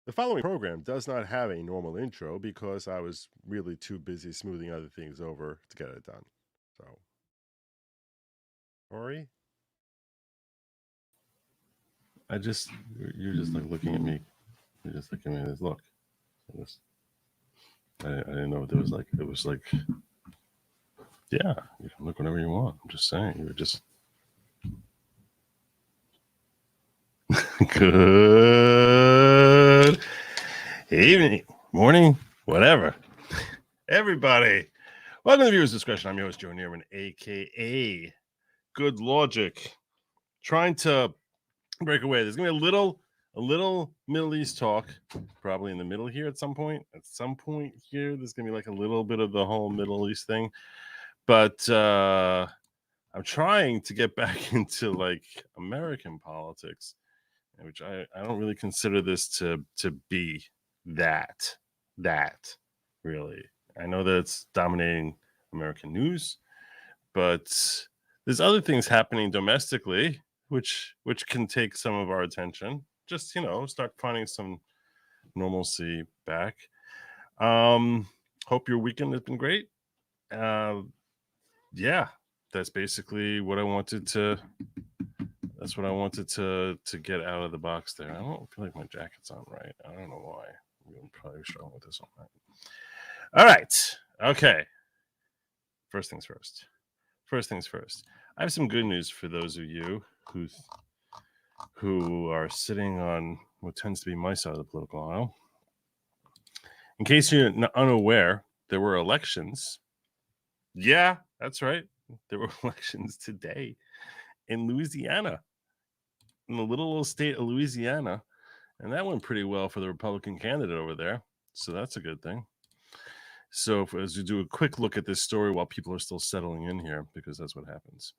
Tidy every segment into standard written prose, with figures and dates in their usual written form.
The following program does not have a normal intro because I was really too busy smoothing other things over to get it done. So, Ori, I just you're just like looking at me. You're just looking at me. This look. This, I didn't know what there was like. It was like, yeah, you can look whenever you want. I'm just saying. You were just good evening, morning, whatever. Everybody, welcome to Viewers Discretion. I'm your host Joe Neerman, aka Good Logic. Trying to break away. There's gonna be a little Middle East talk, probably in the middle here at some point. At some point here, there's gonna be like a little bit of the whole Middle East thing. But I'm trying to get back into like American politics, which I don't really consider this to be that really. I know that it's dominating American news, but there's other things happening domestically which can take some of our attention. Just start finding some normalcy back. Hope your weekend has been great. Yeah, that's basically what I wanted to. That's what I wanted to get out of the box there. I don't feel like my jacket's on right. I don't know why. I'm probably struggling with this all night. All right. Okay. First things first. First things first. I have some good news for those of you who are sitting on what tends to be my side of the political aisle. In case you're unaware, there were elections. Yeah, that's right. There were elections today in Louisiana, in the little state of Louisiana, and that went pretty well for the Republican candidate over there. So that's a good thing. So as we do a quick look at this story while people are still settling in here, because that's what happens.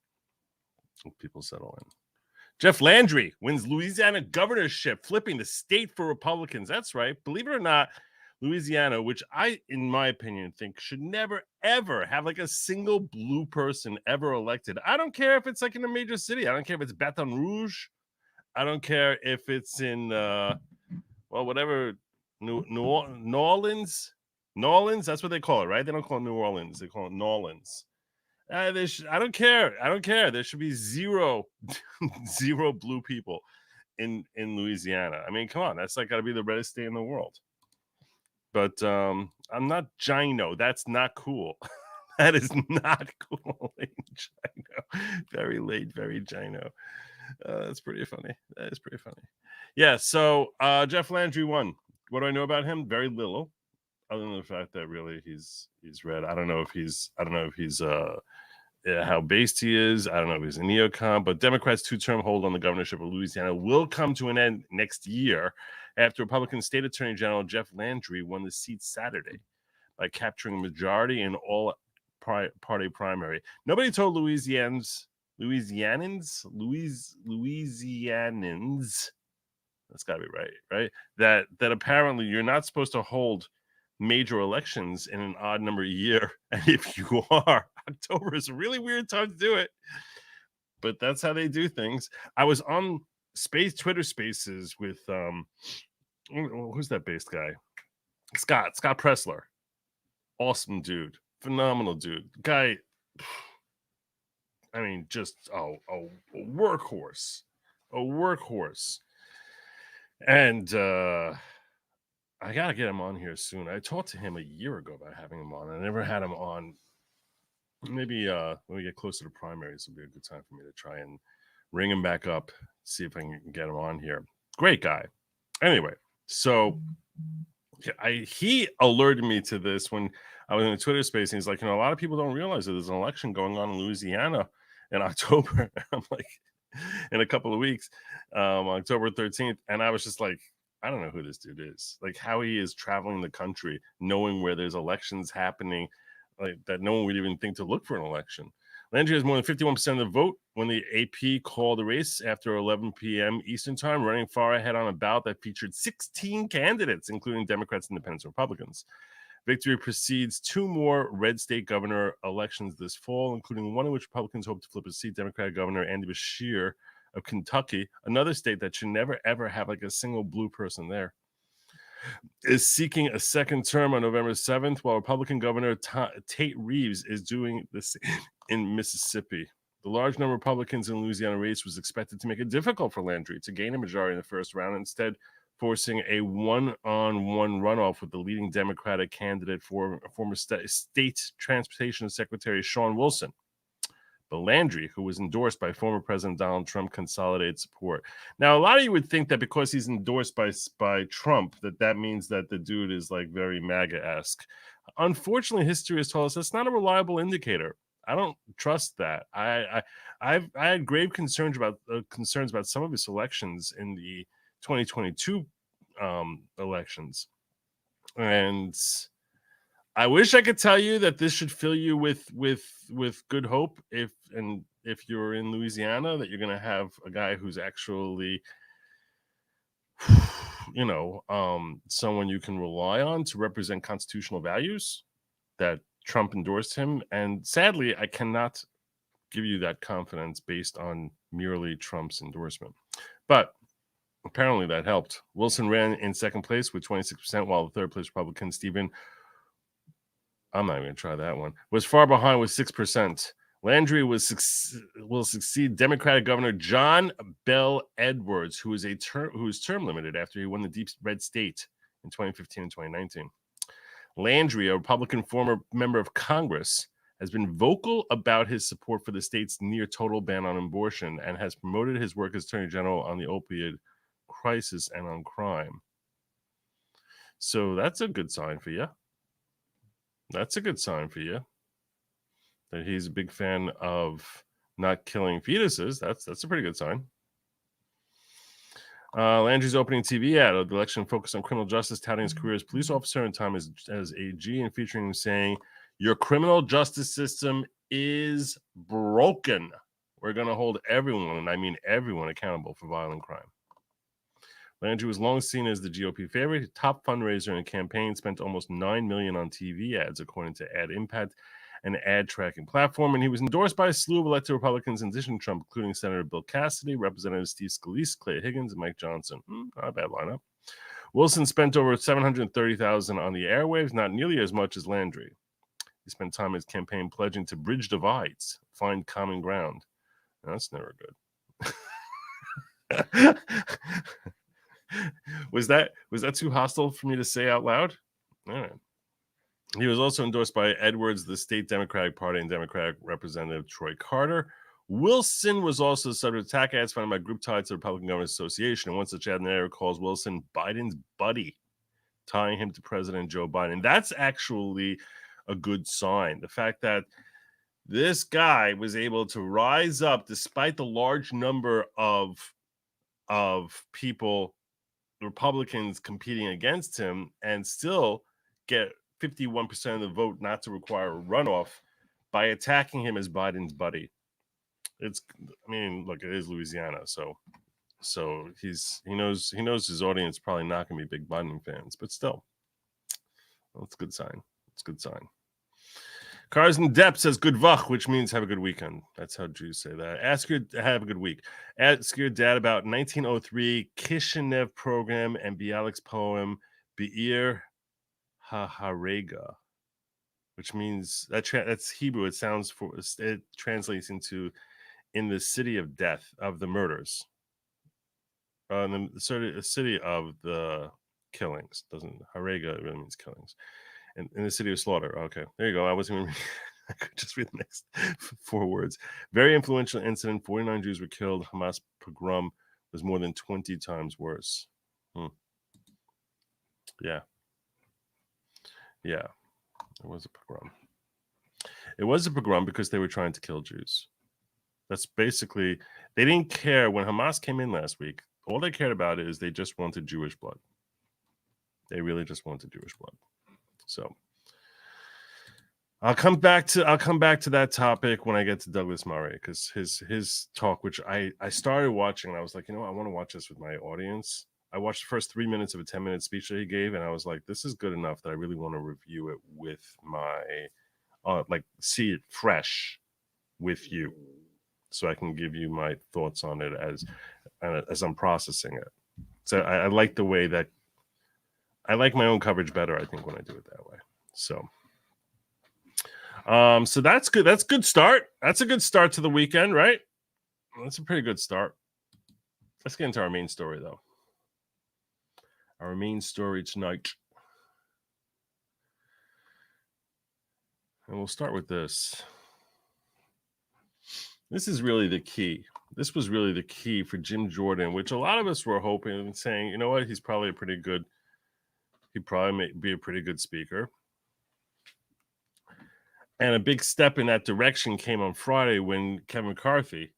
People settle in. Jeff Landry wins Louisiana governorship, flipping the state for Republicans. That's right. Believe it or not, Louisiana, which I, in my opinion, think should never, ever have like a single blue person ever elected. I don't care if it's like in a major city. I don't care if it's Baton Rouge. I don't care if it's in, whatever, New Orleans. New Orleans, that's what they call it, right? They don't call it New Orleans. They call it New Orleans. I don't care. I don't care. There should be zero blue people in Louisiana. I mean, come on, that's like got to be the reddest state in the world. But I'm not Gino. That's not cool. That is not cool. Gino. Very late, very Gino. That's pretty funny. That is pretty funny. Yeah. So Jeff Landry won. What do I know about him? Very little, other than the fact that really he's red. I don't know if he's how based he is. I don't know if he's a neocon, but Democrats' two-term hold on the governorship of Louisiana will come to an end next year after Republican State Attorney General Jeff Landry won the seat Saturday by capturing a majority in all party primary. Nobody told Louisianans, that's got to be right? That apparently you're not supposed to hold major elections in an odd number year, and if you are, October is a really weird time to do it, but that's how they do things. I was on Twitter Spaces with who's that based guy? Scott Pressler. Awesome dude, phenomenal dude, guy. I mean, just a workhorse, and I gotta get him on here soon. I talked to him a year ago about having him on. I never had him on. Maybe when we get closer to primaries, it'll be a good time for me to try and ring him back up, see if I can get him on here. Great guy. Anyway, so he alerted me to this when I was in a Twitter space, and he's like, a lot of people don't realize that there's an election going on in Louisiana in October. I'm like, in a couple of weeks, October 13th, and I was just like, I don't know who this dude is. Like how he is traveling the country, knowing where there's elections happening, like that no one would even think to look for an election. Landry has more than 51% of the vote when the AP called the race after 11 p.m. Eastern time, running far ahead on a ballot that featured 16 candidates, including Democrats, Independents, and Republicans. Victory precedes two more red state governor elections this fall, including one in which Republicans hope to flip a seat. Democratic Governor Andy Beshear of Kentucky, another state that should never, ever have like a single blue person there. is seeking a second term on November 7th, while Republican Governor Tate Reeves is doing this in Mississippi. The large number of Republicans in the Louisiana race was expected to make it difficult for Landry to gain a majority in the first round, instead forcing a one-on-one runoff with the leading Democratic candidate for former state transportation secretary Sean Wilson. But Landry, who was endorsed by former President Donald Trump, consolidated support. Now, a lot of you would think that because he's endorsed by Trump, that means that the dude is like very MAGA-esque. Unfortunately, history has told us that's not a reliable indicator. I don't trust that. I had grave concerns about some of his elections in the 2022 elections, and I wish I could tell you that this should fill you with good hope if you're in Louisiana, that you're going to have a guy who's actually, someone you can rely on to represent constitutional values, that Trump endorsed him. And sadly, I cannot give you that confidence based on merely Trump's endorsement. But apparently that helped. Wilson ran in second place with 26%, while the third place Republican Stephen, I'm not even going to try that one, was far behind with 6%. Landry will succeed Democratic Governor John Bell Edwards, who is term limited after he won the deep red state in 2015 and 2019. Landry, a Republican former member of Congress, has been vocal about his support for the state's near total ban on abortion and has promoted his work as Attorney General on the opioid crisis and on crime. So that's a good sign for you. That's a good sign for you. That he's a big fan of not killing fetuses. That's a pretty good sign. Landry's opening TV ad of the election focused on criminal justice, touting his career as police officer and time as AG, and featuring him saying, "Your criminal justice system is broken. We're going to hold everyone, and I mean everyone, accountable for violent crime." Landry was long seen as the GOP favorite, top fundraiser in a campaign, spent almost $9 million on TV ads, according to Ad Impact, an ad tracking platform, and he was endorsed by a slew of elected Republicans in addition to Trump, including Senator Bill Cassidy, Representative Steve Scalise, Clay Higgins, and Mike Johnson. Not a bad lineup. Wilson spent over $730,000 on the airwaves, not nearly as much as Landry. He spent time in his campaign pledging to bridge divides, find common ground. That's never good. Was that too hostile for me to say out loud? All right. He was also endorsed by Edwards, the state Democratic Party, and Democratic Representative Troy Carter. Wilson was also the subject of attack ads found by a group tied to the Republican Governors Association, and one such ad in the area calls Wilson Biden's buddy, tying him to President Joe Biden. That's actually a good sign. The fact that this guy was able to rise up despite the large number of people, Republicans, competing against him, and still get 51% of the vote not to require a runoff by attacking him as Biden's buddy. Look, it is Louisiana, so he knows his audience probably not going to be big Biden fans, but still, that's a good sign. It's a good sign. Cars in Depp says good vach, which means have a good weekend. That's how Jews say that. Have a good week. Ask your dad about 1903 Kishinev program and Bialik's poem Be'ir HaHarega, which means that's Hebrew. It translates into in the city of death, of the murders. The city of the killings. Harega really means killings. And in the city of slaughter. Okay, there you go. I wasn't even I could just read the next 4 words. Very influential incident. 49 Jews were killed. Hamas pogrom was more than 20 times worse. Yeah. It was a pogrom. It was a pogrom because they were trying to kill Jews. That's basically, they didn't care when Hamas came in last week. All they cared about is they just wanted Jewish blood. They really just wanted Jewish blood. So I'll come back to that topic when I get to Douglas Murray, because his talk, which I started watching, and I was like, I want to watch this with my audience. I watched the first 3 minutes of a 10-minute speech that he gave, and I was like, this is good enough that I really want to review it with my, see it fresh with you, so I can give you my thoughts on it as I'm processing it. So I like the way that I like my own coverage better, I think, when I do it that way. So that's good. That's a good start. That's a good start to the weekend, right? That's a pretty good start. Let's get into our main story, though. Our main story tonight. And we'll start with this. This is really the key. This was really the key for Jim Jordan, which a lot of us were hoping and saying, you know what, he'd probably be a pretty good speaker. And a big step in that direction came on Friday when Kevin McCarthy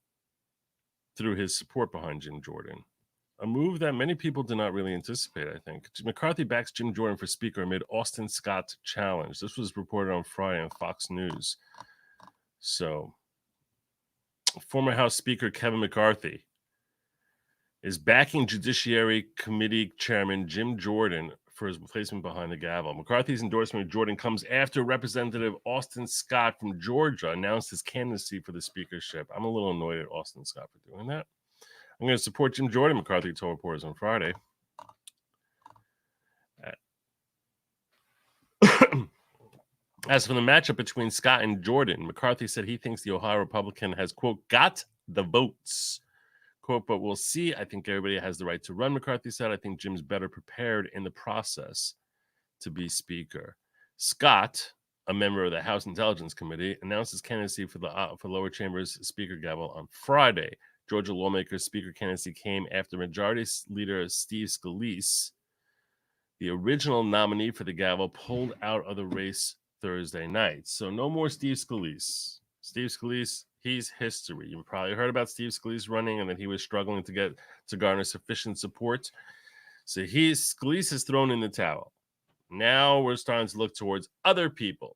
threw his support behind Jim Jordan. A move that many people did not really anticipate, I think. McCarthy backs Jim Jordan for speaker amid Austin Scott's challenge. This was reported on Friday on Fox News. So, former House Speaker Kevin McCarthy is backing Judiciary Committee Chairman Jim Jordan for his replacement behind the gavel. McCarthy's endorsement of Jordan comes after Representative Austin Scott from Georgia announced his candidacy for the speakership. I'm a little annoyed at Austin Scott for doing that. I'm going to support Jim Jordan, McCarthy told reporters on Friday. As for the matchup between Scott and Jordan, McCarthy said he thinks the Ohio Republican has, quote, got the votes, quote, but we'll see. I think everybody has the right to run, McCarthy said. I think Jim's better prepared in the process to be speaker. Scott, a member of the House Intelligence Committee, announced his candidacy for lower chambers speaker gavel on Friday. Georgia lawmaker's speaker candidacy came after Majority Leader Steve Scalise, the original nominee for the gavel, pulled out of the race Thursday night. So no more Steve Scalise. Steve Scalise, he's history. You've probably heard about Steve Scalise running and that he was struggling to garner sufficient support. So Scalise has thrown in the towel. Now we're starting to look towards other people.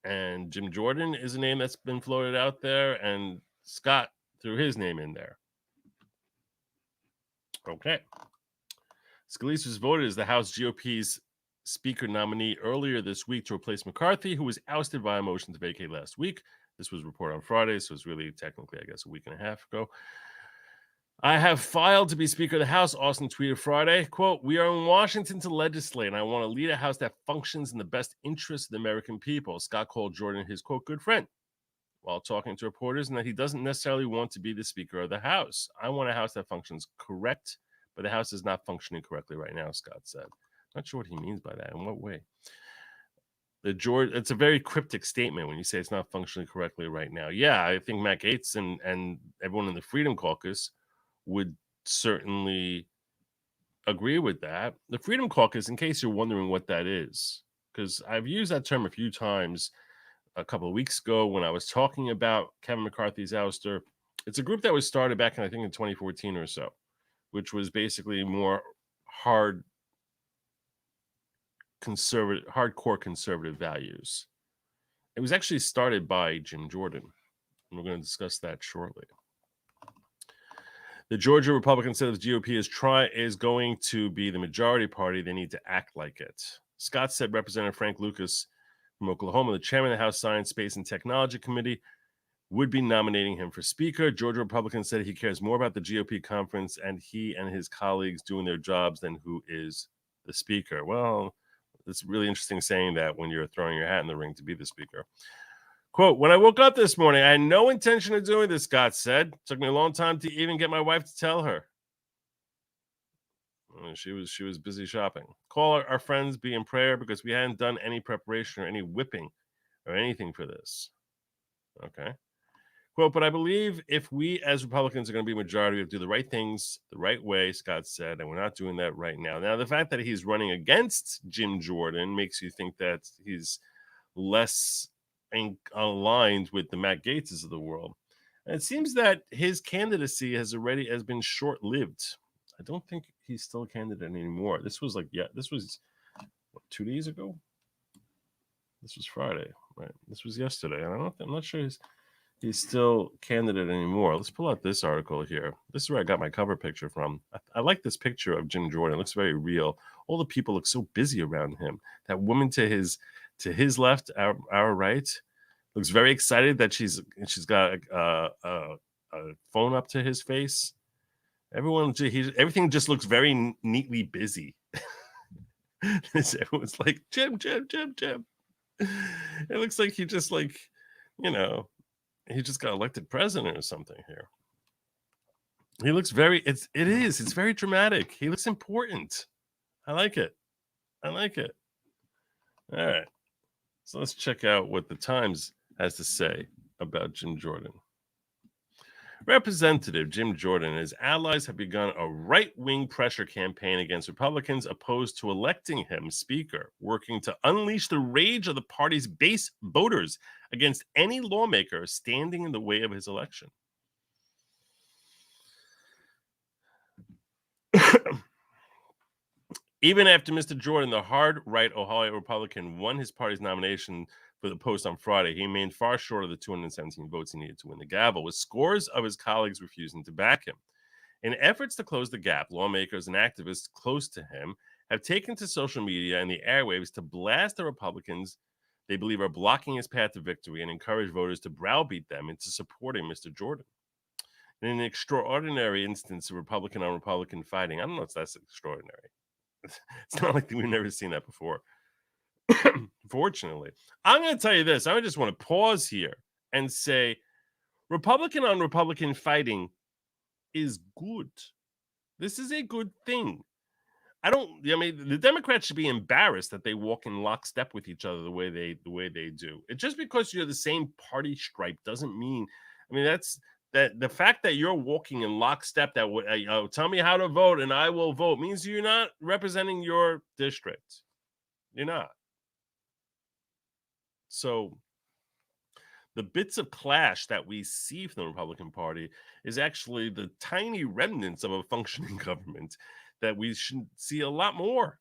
And Jim Jordan is a name that's been floated out there, and Scott threw his name in there. Okay. Scalise was voted as the House GOP's speaker nominee earlier this week to replace McCarthy, who was ousted by a motion to vacate last week. This was reported on Friday, so it's really technically, I guess, a week and a half ago. I have filed to be Speaker of the House, Austin tweeted Friday. Quote, we are in Washington to legislate, and I want to lead a House that functions in the best interest of the American people. Scott called Jordan his, quote, good friend, while talking to reporters, and that he doesn't necessarily want to be the Speaker of the House. I want a House that functions correct, but the House is not functioning correctly right now, Scott said. Not sure what he means by that. In what way? It's a very cryptic statement when you say it's not functioning correctly right now. Yeah, I think Matt Gaetz and everyone in the Freedom Caucus would certainly agree with that. The Freedom Caucus, in case you're wondering what that is, because I've used that term a few times a couple of weeks ago when I was talking about Kevin McCarthy's ouster. It's a group that was started back in 2014 or so, which was basically more hardcore conservative values. It was actually started by Jim Jordan, and we're going to discuss that shortly. The Georgia Republicans said the GOP is going to be the majority party. They need to act like it. Scott said Representative Frank Lucas from Oklahoma, the chairman of the House Science, Space, and Technology Committee, would be nominating him for Speaker. Georgia Republicans said he cares more about the GOP conference and he and his colleagues doing their jobs than who is the Speaker. Well, it's really interesting saying that when you're throwing your hat in the ring to be the Speaker. Quote, when I woke up this morning, I had no intention of doing this, Scott said. It took me a long time to even get my wife to tell her. She was busy shopping. Call our friends, be in prayer, because we hadn't done any preparation or any whipping or anything for this. Okay. Quote, but I believe if we as Republicans are going to be majority, we have to do the right things the right way, Scott said, and we're not doing that right now. Now, the fact that he's running against Jim Jordan makes you think that he's less aligned with the Matt Gaetzes of the world. And it seems that his candidacy has been short-lived. I don't think he's still a candidate anymore. This was what, 2 days ago? This was Friday, right? This was yesterday. And I'm not sure he's still candidate anymore. Let's pull out this article here. This is where I got my cover picture from. I like this picture of Jim Jordan. It looks very real. All the people look so busy around him. That woman to his left, our right, looks very excited that she's got a phone up to his face. Everything just looks very neatly busy. Everyone's like, Jim. It looks like he just he just got elected president or something here. He looks it's very dramatic. He looks important. I like it. All right. So let's check out what the Times has to say about Jim Jordan. Representative Jim Jordan and his allies have begun a right-wing pressure campaign against Republicans opposed to electing him Speaker, working to unleash the rage of the party's base voters against any lawmaker standing in the way of his election. Even after Mr. Jordan, the hard-right Ohio Republican, won his party's nomination for the post on Friday, he remained far short of the 217 votes he needed to win the gavel, with scores of his colleagues refusing to back him. In efforts to close the gap, lawmakers and activists close to him have taken to social media and the airwaves to blast the Republicans they believe are blocking his path to victory and encourage voters to browbeat them into supporting Mr. Jordan. In an extraordinary instance of Republican on Republican fighting, I don't know if that's extraordinary. It's not like we've never seen that before. Fortunately, I'm going to tell you this. I just want to pause here and say Republican on Republican fighting is good. This is a good thing. The Democrats should be embarrassed that they walk in lockstep with each other the way they do. It's just because you're the same party stripe doesn't mean. That's that the fact that you're walking in lockstep that tell me how to vote and I will vote means you're not representing your district. You're not. So the bits of clash that we see from the Republican Party is actually the tiny remnants of a functioning government that we should see a lot more.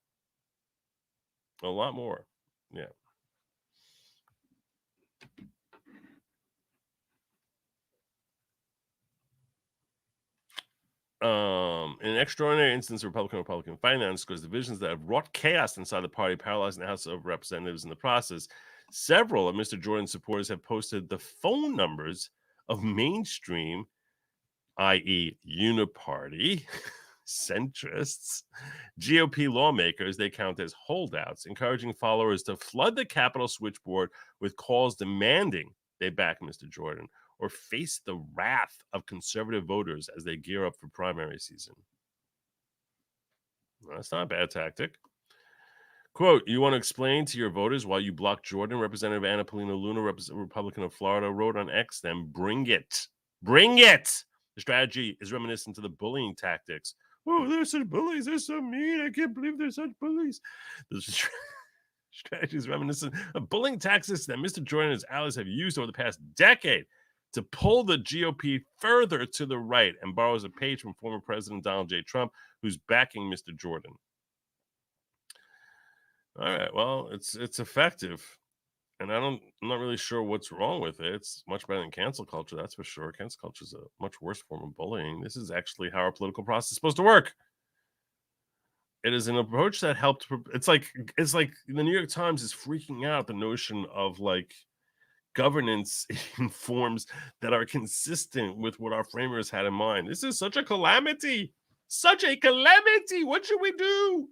Yeah. In an extraordinary instance of Republican finance, because divisions that have wrought chaos inside the party, paralyzing the House of Representatives in the process. Several of Mr. Jordan's supporters have posted the phone numbers of mainstream, i.e., uniparty, centrists, GOP lawmakers they count as holdouts, encouraging followers to flood the Capitol switchboard with calls demanding they back Mr. Jordan or face the wrath of conservative voters as they gear up for primary season. Well, that's not a bad tactic. Quote, you want to explain to your voters why you blocked Jordan? Representative Anna Paulina Luna, Republican of Florida, wrote on X, then bring it. Bring it! The strategy is reminiscent to the bullying tactics. Oh, they're such bullies. They're so mean. I can't believe they're such bullies. The strategy is reminiscent of bullying tactics that Mr. Jordan and his allies have used over the past decade to pull the GOP further to the right, and borrows a page from former President Donald J. Trump, who's backing Mr. Jordan. All right, well, it's effective, and I'm not really sure what's wrong with it. It's much better than cancel culture, that's for sure. Cancel culture is a much worse form of bullying. This is actually how our political process is supposed to work. It is an approach that helped. It's like the New York Times is freaking out at the notion of governance in forms that are consistent with what our framers had in mind. This is such a calamity. Such a calamity. What should we do?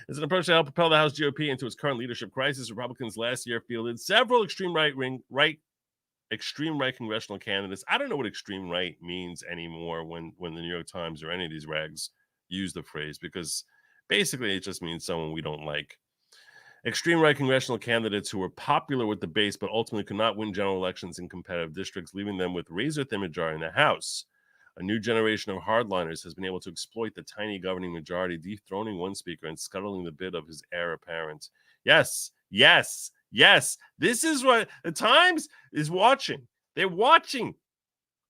It's an approach that helped propel the House GOP into its current leadership crisis. Republicans last year fielded several extreme right congressional candidates. I don't know what extreme right means anymore when the New York Times or any of these rags use the phrase, because basically it just means someone we don't like. Extreme right congressional candidates who were popular with the base but ultimately could not win general elections in competitive districts, leaving them with razor-thin majority in the House. A new generation of hardliners has been able to exploit the tiny governing majority, dethroning one speaker and scuttling the bid of his heir apparent. Yes. This is what the Times is watching. They're watching,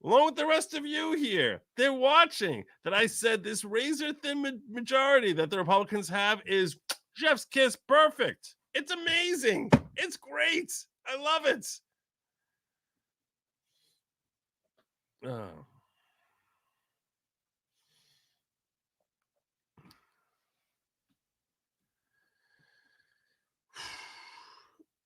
along with the rest of you here. They're watching that I said this razor-thin majority that the Republicans have is chef's kiss perfect. It's amazing. It's great. I love it. Oh.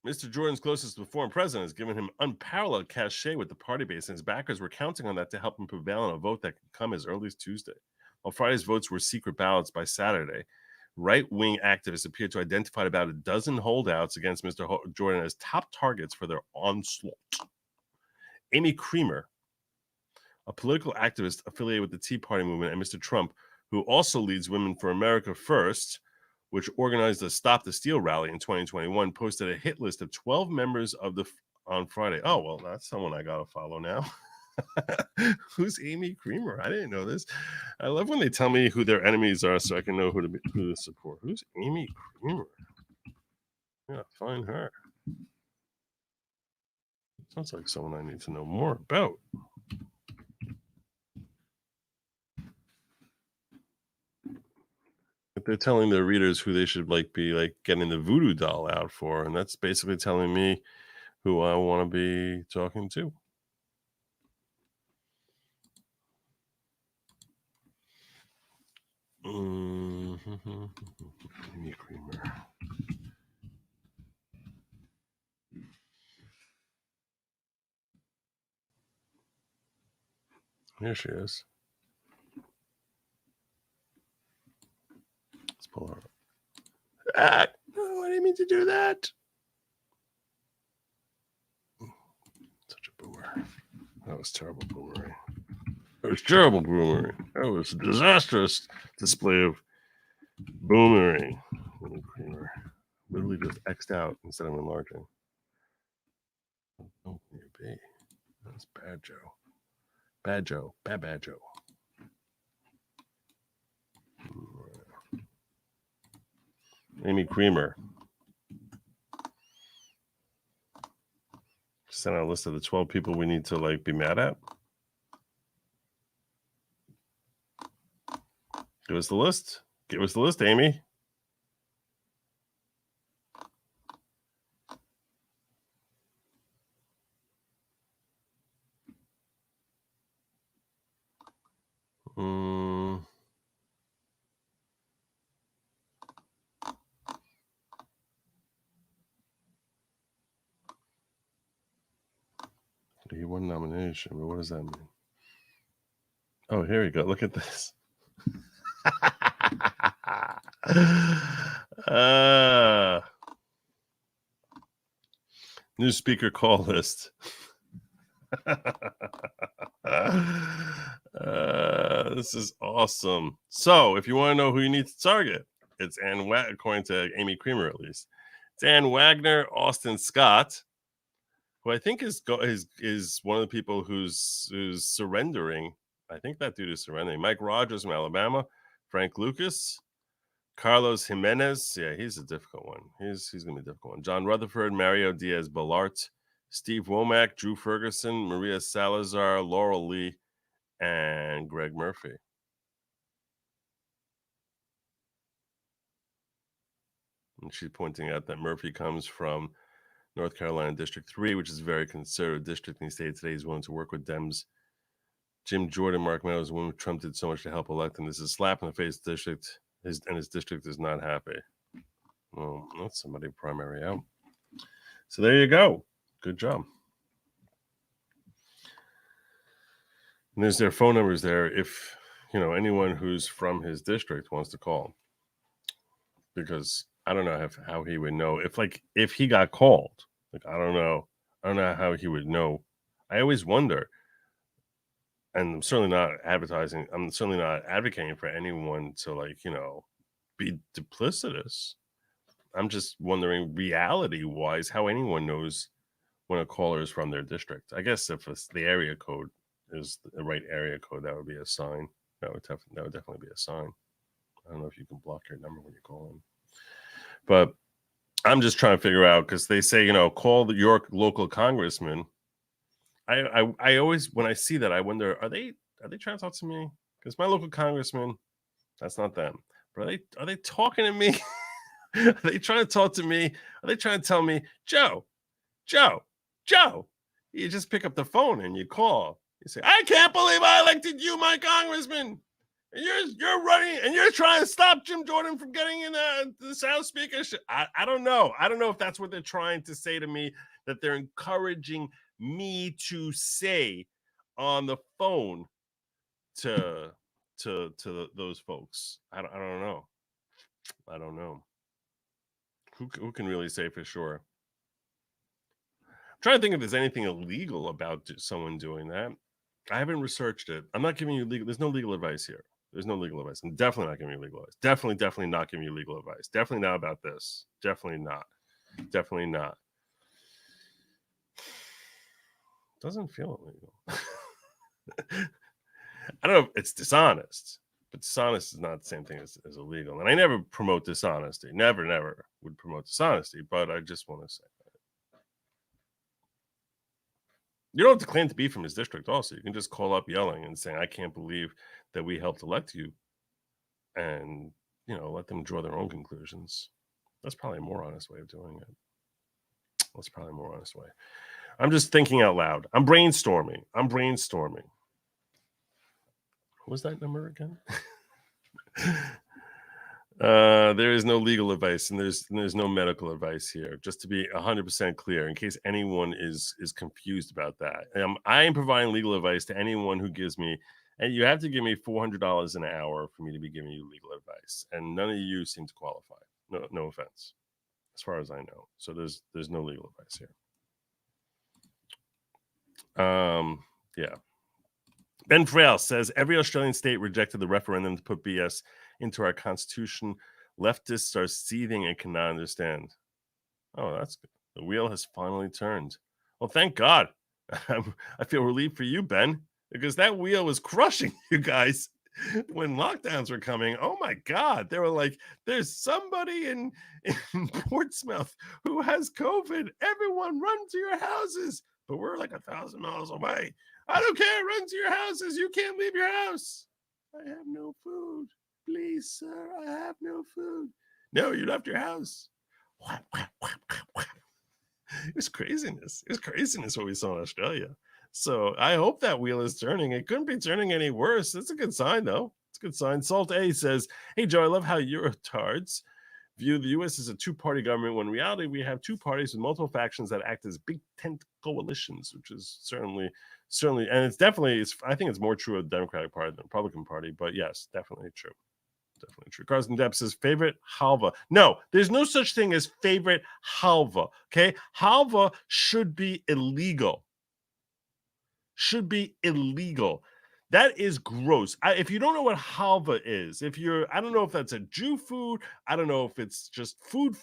Mr. Jordan's closest to the former president has given him unparalleled cachet with the party base, and his backers were counting on that to help him prevail on a vote that could come as early as Tuesday. While Friday's votes were secret ballots by Saturday, right-wing activists appear to identify about a dozen holdouts against Mr. Jordan as top targets for their onslaught. Amy Creamer, a political activist affiliated with the Tea Party movement, and Mr. Trump, who also leads Women for America First, which organized a Stop the Steal rally in 2021, posted a hit list of 12 members of on Friday. Oh, well, that's someone I got to follow now. Who's Amy Creamer? I didn't know this. I love when they tell me who their enemies are so I can know who to support. Who's Amy Creamer? Yeah, find her. Sounds like someone I need to know more about. They're telling their readers who they should be getting the voodoo doll out for, and that's basically telling me who I want to be talking to. Amy Creamer. Here she is. Let's pull her up. No, I didn't mean to do that. Such a boomer. That was terrible boomering. That was terrible boomering. That was a disastrous display of boomering. Amy Creamer. Literally just X'd out instead of enlarging. Oh, maybe. That's Bad Joe. Bad Joe. Bad Joe. Amy Creamer. Send out a list of the 12 people we need to be mad at. Give us the list. Give us the list, Amy. He won nomination, but what does that mean? Oh, here we go. Look at this. New speaker call list. This is awesome. So if you want to know who you need to target, it's Ann Wagner, according to Amy Creamer at least. It's Ann Wagner, Austin Scott, who I think is one of the people who's surrendering. I think that dude is surrendering. Mike Rogers from Alabama, Frank Lucas, Carlos Jimenez. Yeah, he's a difficult one. He's going to be a difficult one. John Rutherford, Mario Diaz-Balart, Steve Womack, Drew Ferguson, Maria Salazar, Laurel Lee, and Greg Murphy. And she's pointing out that Murphy comes from North Carolina District 3, which is a very conservative district. And he stated today he's willing to work with Dems. Jim Jordan, Mark Meadows, when Trump did so much to help elect him. This is a slap in the face district, and his district is not happy. Well, that's somebody primary out. So there you go. Good job. And there's their phone numbers there if, anyone who's from his district wants to call. Because I don't know how he would know. If he got called, I don't know how he would know. I always wonder. And I'm certainly not advertising. I'm certainly not advocating for anyone to be duplicitous. I'm just wondering reality-wise how anyone knows when a caller is from their district. I guess if the area code is the right area code, that would be a sign. That would definitely be a sign. I don't know if you can block your number when you call in. But I'm just trying to figure out, because they say, call your local congressman. I always, when I see that, I wonder, are they trying to talk to me? Because my local congressman, that's not them. But are they talking to me? Are they trying to talk to me? Are they trying to tell me, Joe, you just pick up the phone and you call. You say, I can't believe I elected you, my congressman. And you're running and you're trying to stop Jim Jordan from getting in the House speakership. I don't know. I don't know if that's what they're trying to say to me, that they're encouraging me to say on the phone to those folks. I don't know. I don't know. Who can really say for sure? I'm trying to think if there's anything illegal about someone doing that. I haven't researched it. I'm not giving you legal. There's no legal advice here. There's no legal advice. I'm definitely not giving you legal advice. Definitely not giving you legal advice. Definitely not about this. Definitely not. Definitely not. Doesn't feel illegal. I don't know if it's dishonest, but dishonest is not the same thing as illegal. And I never promote dishonesty. Never would promote dishonesty. But I just want to say you don't have to claim to be from his district also. You can just call up yelling and saying, I can't believe that we helped elect you. And, let them draw their own conclusions. That's probably a more honest way of doing it. That's probably a more honest way. I'm just thinking out loud. I'm brainstorming. What was that number again? There is no legal advice and there's no medical advice here. Just to be 100% clear, in case anyone is confused about that, I am providing legal advice to anyone who gives me, and you have to give me $400 an hour for me to be giving you legal advice, and none of you seem to qualify. No offense, as far as I know. So there's no legal advice here. Yeah. Ben Frail says every Australian state rejected the referendum to put BS into our constitution. Leftists are seething and cannot understand. Oh, that's good. The wheel has finally turned. Well, thank God. I feel relieved for you, Ben, because that wheel was crushing you guys when lockdowns were coming. Oh my God. They were like, there's somebody in Portsmouth who has COVID. Everyone run to your houses. But we're like 1,000 miles away. I don't care. Run to your houses. You can't leave your house. I have no food. Please, sir, I have no food. No, you left your house. It was craziness. What we saw in Australia. So I hope that wheel is turning. It couldn't be turning any worse. That's a good sign, though. It's a good sign. Salt A says, hey, Joe, I love how Eurotards view the U.S. as a two-party government when in reality we have two parties with multiple factions that act as big tent coalitions, which is certainly, and it's definitely, I think it's more true of the Democratic Party than the Republican Party, but yes, definitely true. Definitely true. Carson Depp says favorite halva. No, there's no such thing as favorite halva. Okay, halva should be illegal. That is gross. If you don't know what halva is, I don't know if that's a Jew food. I don't know if it's just food.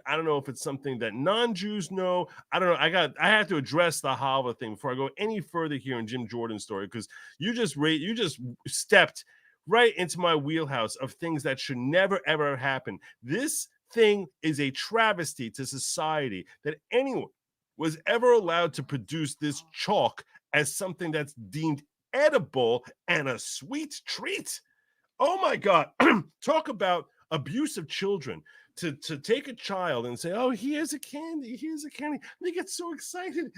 I don't know if it's something that non-Jews know. I don't know. I have to address the halva thing before I go any further here in Jim Jordan's story, because you just stepped right into my wheelhouse of things that should never ever happen. This thing is a travesty to society that anyone was ever allowed to produce this chalk as something that's deemed edible and a sweet treat. Oh my God. Talk about abuse of children. To take a child and say, oh, here's a candy. They get so excited.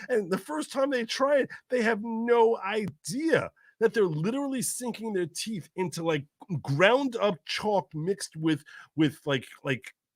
And the first time they try it, they have no idea that they're literally sinking their teeth into like ground up chalk mixed with like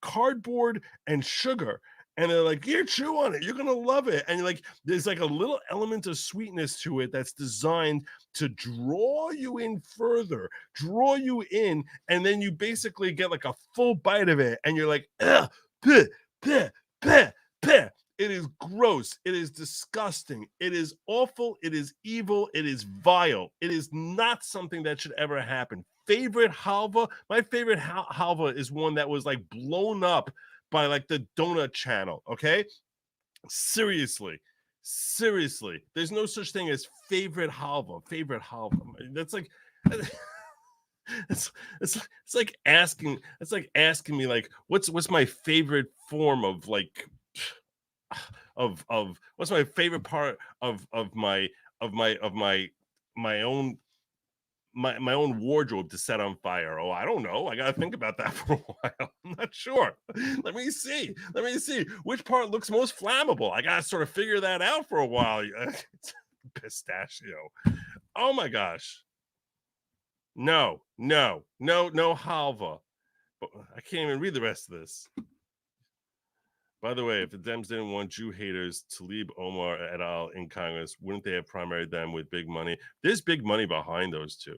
cardboard and sugar. And they're like, here, chew on it. You're going to love it. And like, there's like a little element of sweetness to it that's designed to draw you in further, and then you basically get like a full bite of it. And you're like, ugh, bleh, bleh, bleh, bleh. It is gross. It is disgusting. It is awful. It is evil. It is vile. It is not something that should ever happen. Favorite halva? My favorite halva is one that was like blown up by like the donut channel. Okay, seriously, there's no such thing as favorite halva. That's like it's like asking me like what's my favorite form of like of what's my favorite part of my own wardrobe to set on fire. Oh, I don't know. I gotta think about that for a while. I'm not sure. Let me see which part looks most flammable. I gotta sort of figure that out for a while. Pistachio. Oh my gosh. No halva. But I can't even read the rest of this. By the way, if the Dems didn't want Jew haters, Talib Omar et al. In Congress, wouldn't they have primaried them with big money? There's big money behind those two.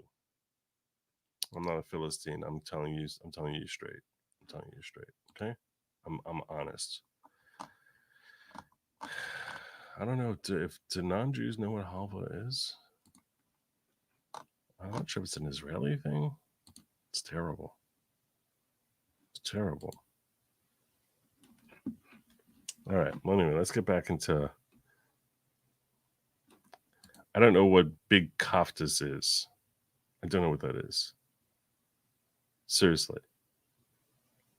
I'm not a Philistine. I'm telling you straight. I'm telling you straight. Okay? I'm honest. I don't know if do non-Jews know what halva is. I'm not sure if it's an Israeli thing. It's terrible. It's terrible. All right. Well, anyway, let's get back into. I don't know what big kaftas is. I don't know what that is. Seriously.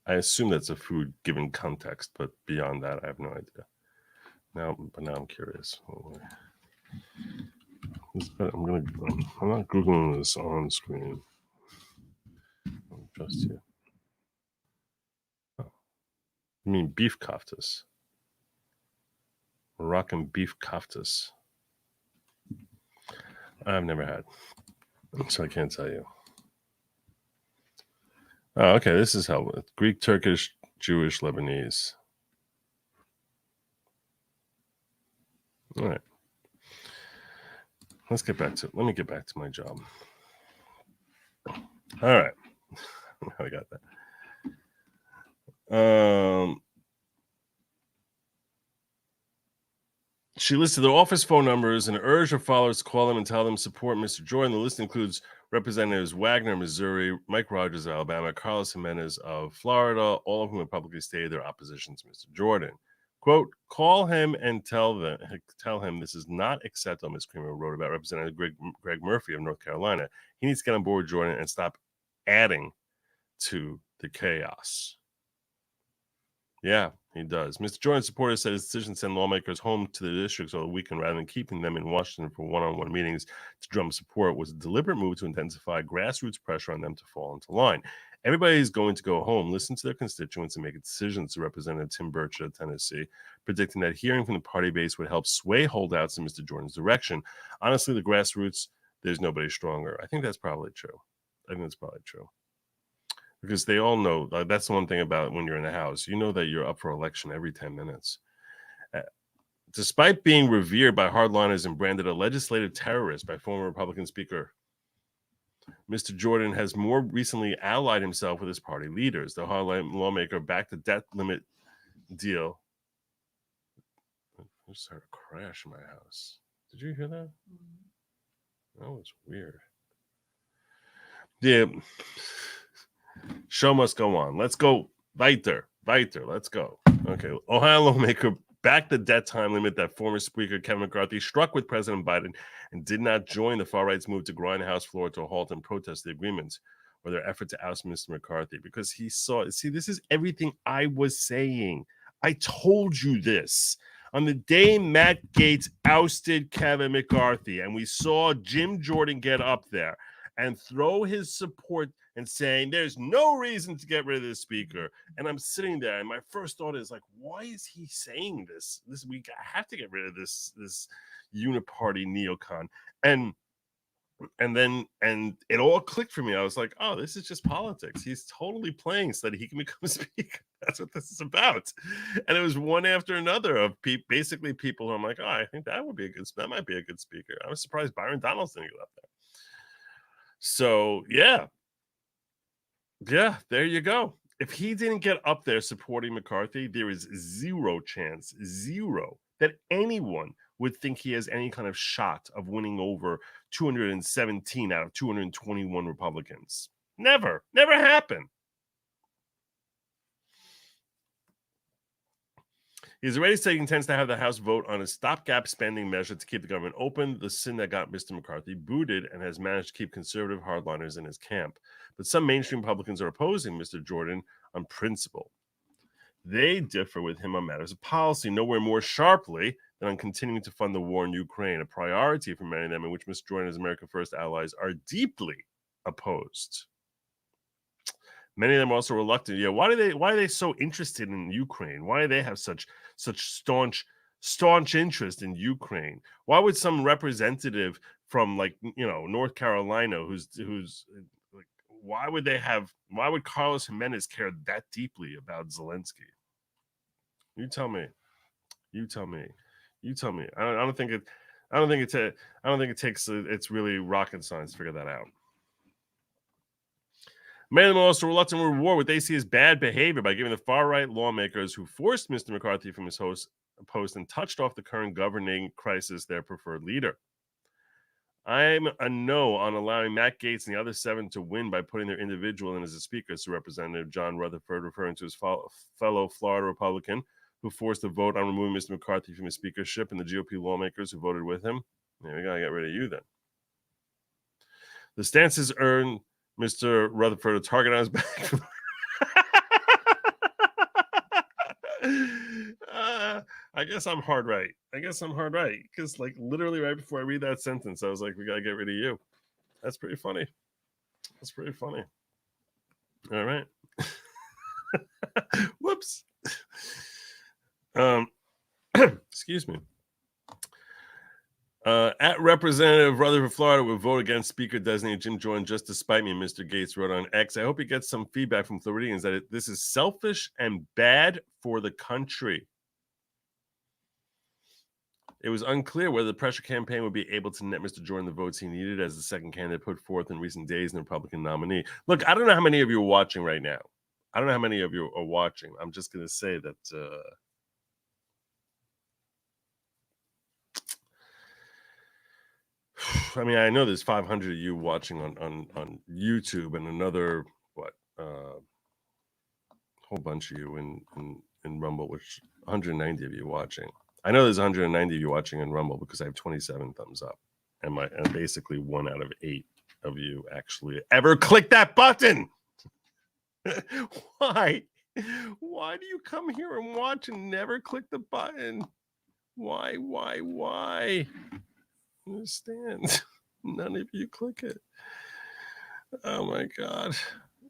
I assume that's a food given context, but beyond that, I have no idea. Now I'm curious. I'm not Googling this on screen. I'll trust you. Oh. You mean beef kaftas? Moroccan beef kaftas. I've never had, so I can't tell you. Oh, okay. This is how Greek, Turkish, Jewish, Lebanese. All right. Let me get back to my job. All right. I got that. She listed their office phone numbers and urged her followers to call them and tell them support Mr. Jordan. The list includes Representatives Wagner, Missouri, Mike Rogers of Alabama, Carlos Jimenez of Florida, all of whom have publicly stated their opposition to Mr. Jordan. Quote, call him and tell him this is not acceptable, Ms. Creamer wrote about Representative Greg Murphy of North Carolina. He needs to get on board with Jordan and stop adding to the chaos. Yeah, he does. Mr. Jordan's supporters said his decision to send lawmakers home to the districts over the weekend rather than keeping them in Washington for one-on-one meetings to drum support was a deliberate move to intensify grassroots pressure on them to fall into line. Everybody is going to go home, listen to their constituents, and make a decision, to Representative Tim Burchett of Tennessee, predicting that hearing from the party base would help sway holdouts in Mr. Jordan's direction. Honestly, the grassroots, there's nobody stronger. I think that's probably true. Because they all know, that's the one thing about when you're in the House. You know that you're up for election every 10 minutes. Despite being revered by hardliners and branded a legislative terrorist by former Republican Speaker, Mr. Jordan has more recently allied himself with his party leaders. The hardline lawmaker backed the debt limit deal. I just heard a crash in my house. Did you hear that? That was weird. Yeah. Show must go on. Let's go. Weiter. Let's go. Okay. Ohio lawmaker backed the debt time limit that former Speaker Kevin McCarthy struck with President Biden and did not join the far-right's move to grind the House floor to a halt and protest the agreements or their effort to oust Mr. McCarthy because he saw. See, this is everything I was saying. I told you this. On the day Matt Gaetz ousted Kevin McCarthy and we saw Jim Jordan get up there and throw his support and saying there's no reason to get rid of this speaker. And I'm sitting there, and my first thought is like, why is he saying this? We have to get rid of this uniparty neocon. And it all clicked for me. I was like, oh, this is just politics. He's totally playing so that he can become a speaker. That's what this is about. And it was one after another of basically people who I'm like, oh, I think that might be a good speaker. I was surprised Byron Donalds didn't get up there. So yeah, there you go. If he didn't get up there supporting McCarthy, there is zero chance that anyone would think he has any kind of shot of winning over 217 out of 221 Republicans. Never happened. He's already said he intends to have the House vote on a stopgap spending measure to keep the government open, the sin that got Mr. McCarthy booted, and has managed to keep conservative hardliners in his camp. But some mainstream Republicans are opposing Mr. Jordan on principle. They differ with him on matters of policy, nowhere more sharply than on continuing to fund the war in Ukraine, a priority for many of them in which Mr. Jordan and his America First allies are deeply opposed. Many of them are also reluctant. Yeah, why are they so interested in Ukraine? Why do they have such staunch interest in Ukraine? Why would some representative from North Carolina who's like, why would Carlos Jimenez care that deeply about Zelensky? You tell me. I don't think it takes it's really rocket science to figure that out. Many of them are also reluctant to reward what they see as bad behavior by giving the far-right lawmakers who forced Mr. McCarthy from his post and touched off the current governing crisis their preferred leader. I'm a no on allowing Matt Gaetz and the other 7 to win by putting their individual in as a speaker, said Representative John Rutherford, referring to his fellow Florida Republican who forced a vote on removing Mr. McCarthy from his speakership and the GOP lawmakers who voted with him. Yeah, we got to get rid of you then. The stances earned Mr. Rutherford a target on his back. I guess I'm hard right. Because like literally right before I read that sentence, I was like, we got to get rid of you. That's pretty funny. All right. Whoops. Excuse me. At Representative Rutherford, Florida, will vote against Speaker designate Jim Jordan just despite me, Mr. Gaetz wrote on X. I hope he gets some feedback from Floridians that this is selfish and bad for the country. It was unclear whether the pressure campaign would be able to net Mr. Jordan the votes he needed as the second candidate put forth in recent days in the Republican nominee. Look, I don't know how many of you are watching right now. I'm just going to say that I mean, I know there's 500 of you watching on YouTube and another, whole bunch of you in Rumble, which 190 of you watching. I know there's 190 of you watching in Rumble because I have 27 thumbs up. And basically 1 out of 8 of you actually ever click that button. Why? Why do you come here and watch and never click the button? Why? I understand. None of you click it. Oh my God.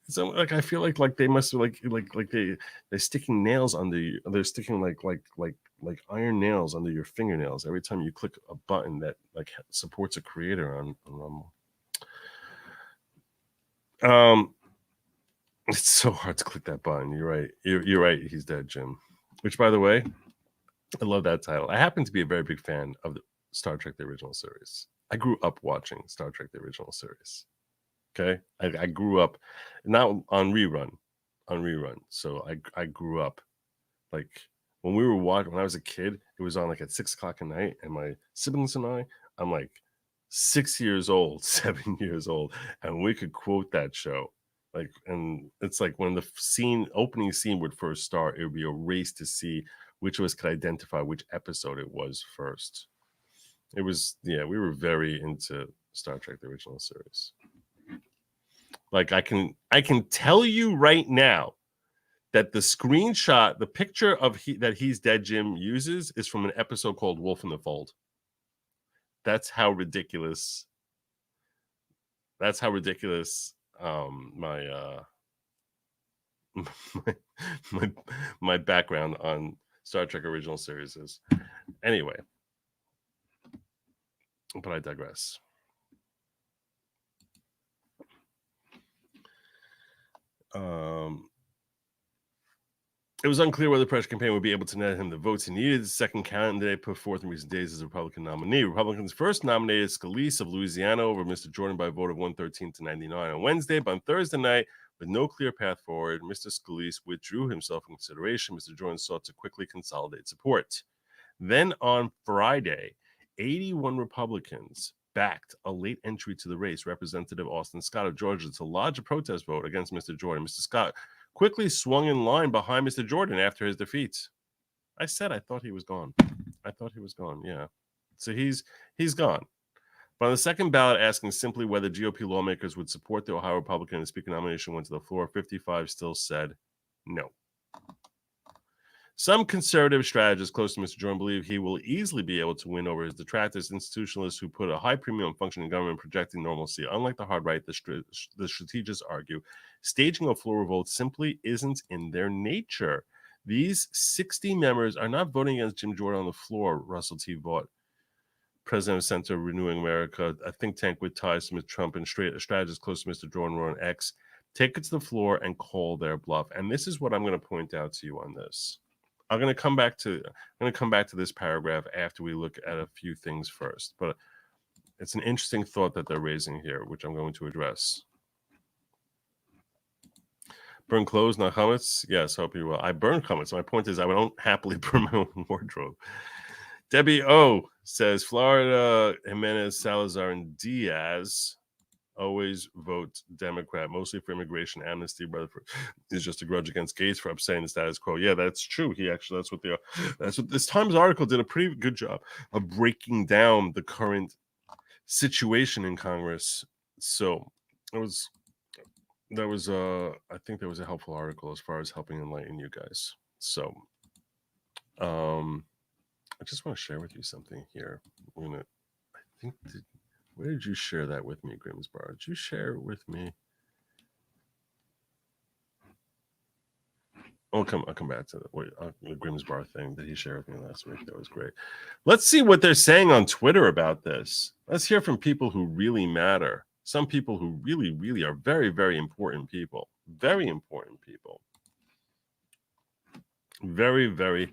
So like I feel like they must like they're sticking nails under you. They're sticking like iron nails under your fingernails every time you click a button that like supports a creator on Rumble. It's so hard to click that button. You're right. You're right. He's dead, Jim. Which, by the way, I love that title. I happen to be a very big fan of the Star Trek: The Original Series. I grew up watching Star Trek: The Original Series. Okay, I grew up not on rerun. So I grew up like when we were watching. When I was a kid, it was on like at 6 o'clock at night, and my siblings and I'm like 6 years old, 7 years old, and we could quote that show. Like, and it's like when the opening scene would first start, it would be a race to see which of us could identify which episode it was first. It was, we were very into Star Trek: The Original Series. Like I can tell you right now that the screenshot, the picture of that He's Dead Jim uses is from an episode called Wolf in the Fold. That's how ridiculous. My background on Star Trek Original Series is. Anyway, but I digress. It was unclear whether the pressure campaign would be able to net him the votes he needed. The second candidate put forth in recent days as a Republican nominee. Republicans first nominated Scalise of Louisiana over Mr. Jordan by a vote of 113 to 99 on Wednesday, but on Thursday night, with no clear path forward, Mr. Scalise withdrew himself from consideration. Mr. Jordan sought to quickly consolidate support. Then on Friday, 81 Republicans backed a late entry to the race, Representative Austin Scott of Georgia, to lodge a protest vote against Mr. Jordan. Mr. Scott quickly swung in line behind Mr. Jordan after his defeat. I said I thought he was gone. Yeah. So he's gone. But on the second ballot, asking simply whether GOP lawmakers would support the Ohio Republican in the Speaker nomination went to the floor. 55 still said no. Some conservative strategists close to Mr. Jordan believe he will easily be able to win over his detractors, institutionalists who put a high premium on functioning government projecting normalcy. Unlike the hard right, the strategists argue, staging a floor revolt simply isn't in their nature. These 60 members are not voting against Jim Jordan on the floor, Russell T. Vaught, president of Center Renewing America, a think tank with ties to Mr. Trump, and a strategist close to Mr. Jordan wrote on X, take it to the floor and call their bluff. And this is what I'm going to point out to you on this. I'm going to come back to this paragraph after we look at a few things first, but it's an interesting thought that they're raising here, which I'm going to address. Burn clothes, not helmets. Yes, hope you will. I burn helmets. My point is, I don't happily burn my own wardrobe. Debbie O says Florida, Jimenez, Salazar, and Diaz always vote Democrat, mostly for immigration amnesty. Rutherford is just a grudge against Gates for upsetting the status quo. Yeah, that's true. That's what this Times article did a pretty good job of breaking down the current situation in Congress. So I think that was a helpful article as far as helping enlighten you guys. So I just want to share with you something here. Where did you share that with me, Grimsbar? Did you share it with me? I'll come back to the Grimsbar thing that he shared with me last week. That was great. Let's see what they're saying on Twitter about this. Let's hear from people who really matter. Some people who really, really are very, very important people. Very important people. Very, very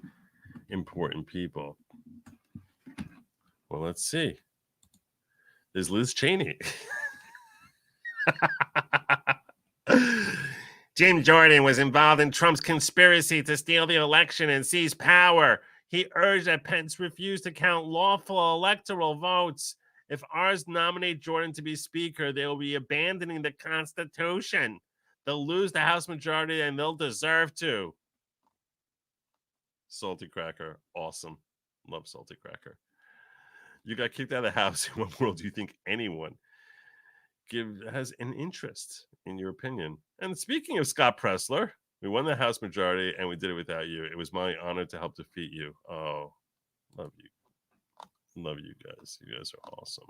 important people. Well, let's see. There's Liz Cheney. Jim Jordan was involved in Trump's conspiracy to steal the election and seize power. He urged that Pence refuse to count lawful electoral votes. If ours nominate Jordan to be speaker, they will be abandoning the Constitution. They'll lose the House majority and they'll deserve to. Salty Cracker. Awesome. Love Salty Cracker. You got kicked out of the House. In what world do you think anyone has an interest in your opinion? And speaking of Scott Pressler, we won the House majority and we did it without you. It was my honor to help defeat you. Oh, love you. Love you guys. You guys are awesome.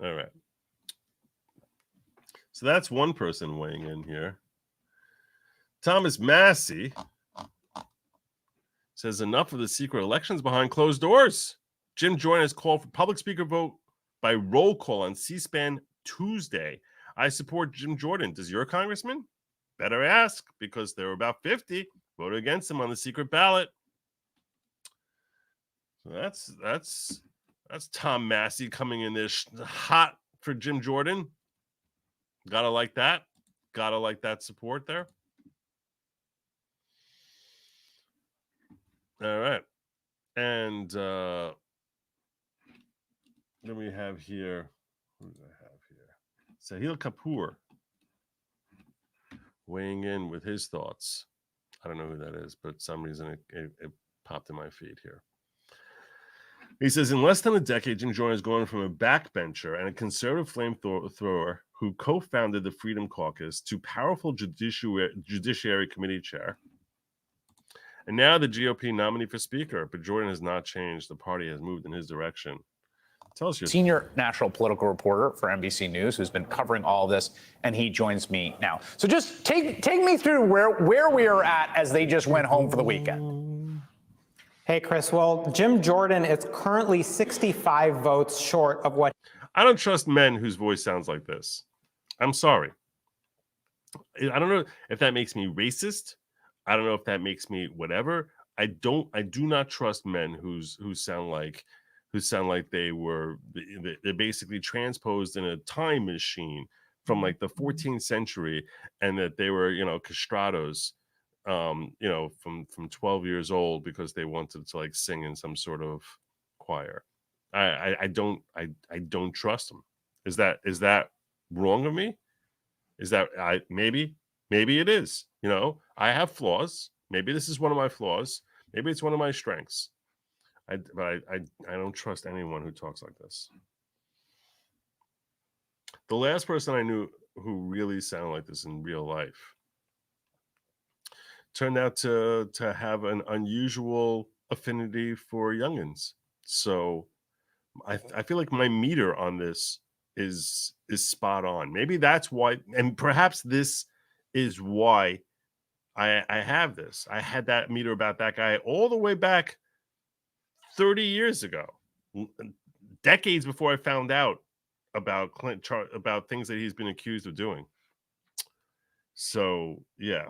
All right. So that's one person weighing in here. Thomas Massey says enough of the secret elections behind closed doors. Jim Jordan has called for public speaker vote by roll call on C-SPAN Tuesday. I support Jim Jordan. Does your congressman? Better ask, because there were about 50 voted against him on the secret ballot. So that's Tom Massey coming in there hot for Jim Jordan. Gotta like that. Gotta like that support there. All right. And then we have here, who do I have here? Sahil Kapoor weighing in with his thoughts. I don't know who that is, but for some reason it popped in my feed here. He says, in less than a decade, Jim Jordan has gone from a backbencher and a conservative flamethrower who co-founded the Freedom Caucus to powerful Judiciary Committee chair. And now the GOP nominee for speaker, but Jordan has not changed. The party has moved in his direction. Tell us your senior national political reporter for NBC News, who's been covering all of this, and he joins me now. So just take me through where we are at as they just went home for the weekend. Hey, Chris. Well, Jim Jordan is currently 65 votes short of what. I don't trust men whose voice sounds like this. I'm sorry. I don't know if that makes me racist. I don't know if that makes me whatever. I do not trust men who sound like they're basically transposed in a time machine from like the 14th century, and that they were, castrados, from 12 years old because they wanted to like sing in some sort of choir. I don't trust them. Is that wrong of me? Is that maybe it is? I have flaws. Maybe this is one of my flaws. Maybe it's one of my strengths. But I don't trust anyone who talks like this. The last person I knew who really sounded like this in real life turned out to have an unusual affinity for youngins. So I feel like my meter on this is spot on. Maybe that's why, and perhaps this is why I have this. I had that meter about that guy all the way back 30 years ago, decades before I found out about about things that he's been accused of doing. So, yeah.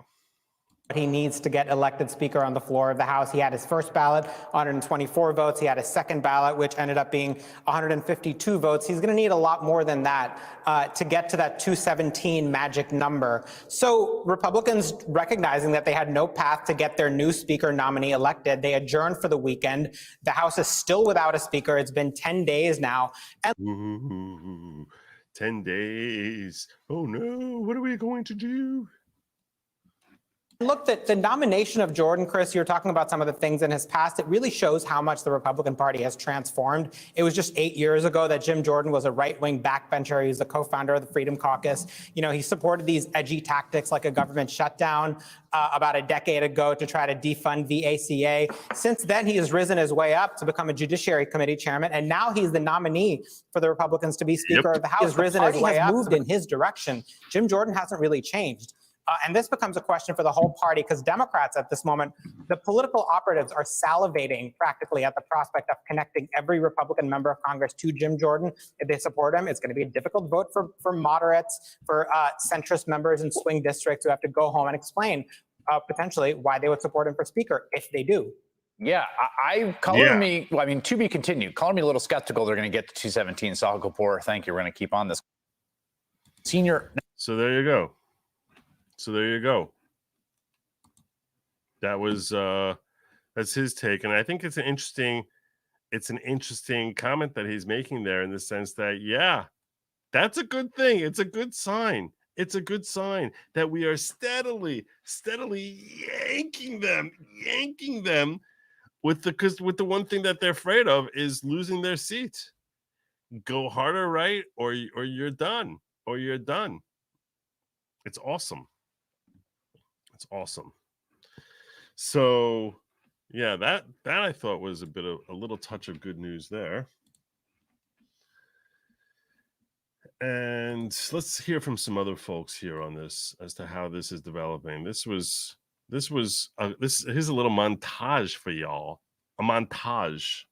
he needs to get elected Speaker on the floor of the House. He had his first ballot, 124 votes. He had his second ballot, which ended up being 152 votes. He's going to need a lot more than that to get to that 217 magic number. So Republicans, recognizing that they had no path to get their new Speaker nominee elected, they adjourned for the weekend. The House is still without a Speaker. It's been 10 days now. And 10 days. Oh no, what are we going to do? look, the nomination of Jordan, Chris, you're talking about some of the things in his past. It really shows how much the Republican Party has transformed. It was just 8 years ago that Jim Jordan was a right-wing backbencher. He was the co-founder of the Freedom Caucus. You know, he supported these edgy tactics like a government shutdown about a decade ago to try to defund the ACA. Since then, he has risen his way up to become a Judiciary Committee chairman, and now he's the nominee for the Republicans to be Speaker of the House. He has risen his way up, moved in his direction. Jim Jordan hasn't really changed. And this becomes a question for the whole party, because Democrats at this moment, the political operatives are salivating practically at the prospect of connecting every Republican member of Congress to Jim Jordan. If they support him, it's going to be a difficult vote for moderates, for centrist members in swing districts who have to go home and explain potentially why they would support him for Speaker if they do. Yeah, me, well, I mean, to be continued. Calling me a little skeptical they're going to get to 217. Sahil Kapoor, thank you. We're going to keep on this. Senior. So there you go. That was that's his take, and I think it's an interesting comment that he's making there, in the sense that, yeah, that's a good thing. It's a good sign. It's a good sign that we are steadily yanking them with the one thing that they're afraid of is losing their seat. Go harder, right? Or you're done. It's awesome. It's awesome. So, yeah, that I thought was a little touch of good news there. And let's hear from some other folks here on this as to how this is developing. Here's a little montage for y'all. A montage.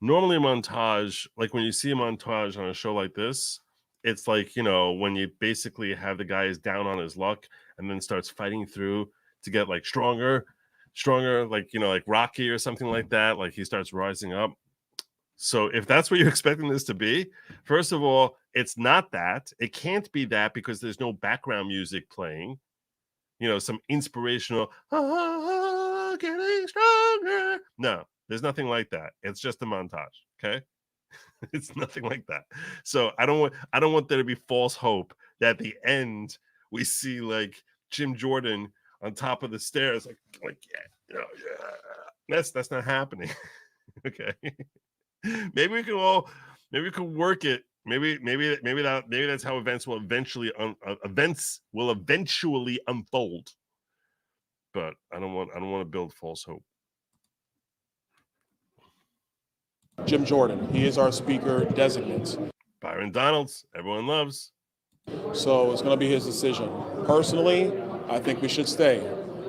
Normally a montage, like when you see a montage on a show like this, it's like, you know, when you basically have the guy is down on his luck and then starts fighting through to get like stronger, like, you know, like Rocky or something like that. Like he starts rising up. So if that's what you're expecting this to be, first of all, it's not that. It can't be that, because there's no background music playing. You know, some inspirational, getting stronger. No, there's nothing like that. It's just a montage. Okay. It's nothing like that. So I don't want there to be false hope that at the end we see like Jim Jordan on top of the stairs, like yeah, you know, yeah. That's not happening. Okay. Maybe we can work it. Maybe that's how events will eventually unfold. But I don't want to build false hope. Jim Jordan, he is our speaker designate. Byron Donalds, everyone loves. So it's going to be his decision. Personally, I think we should stay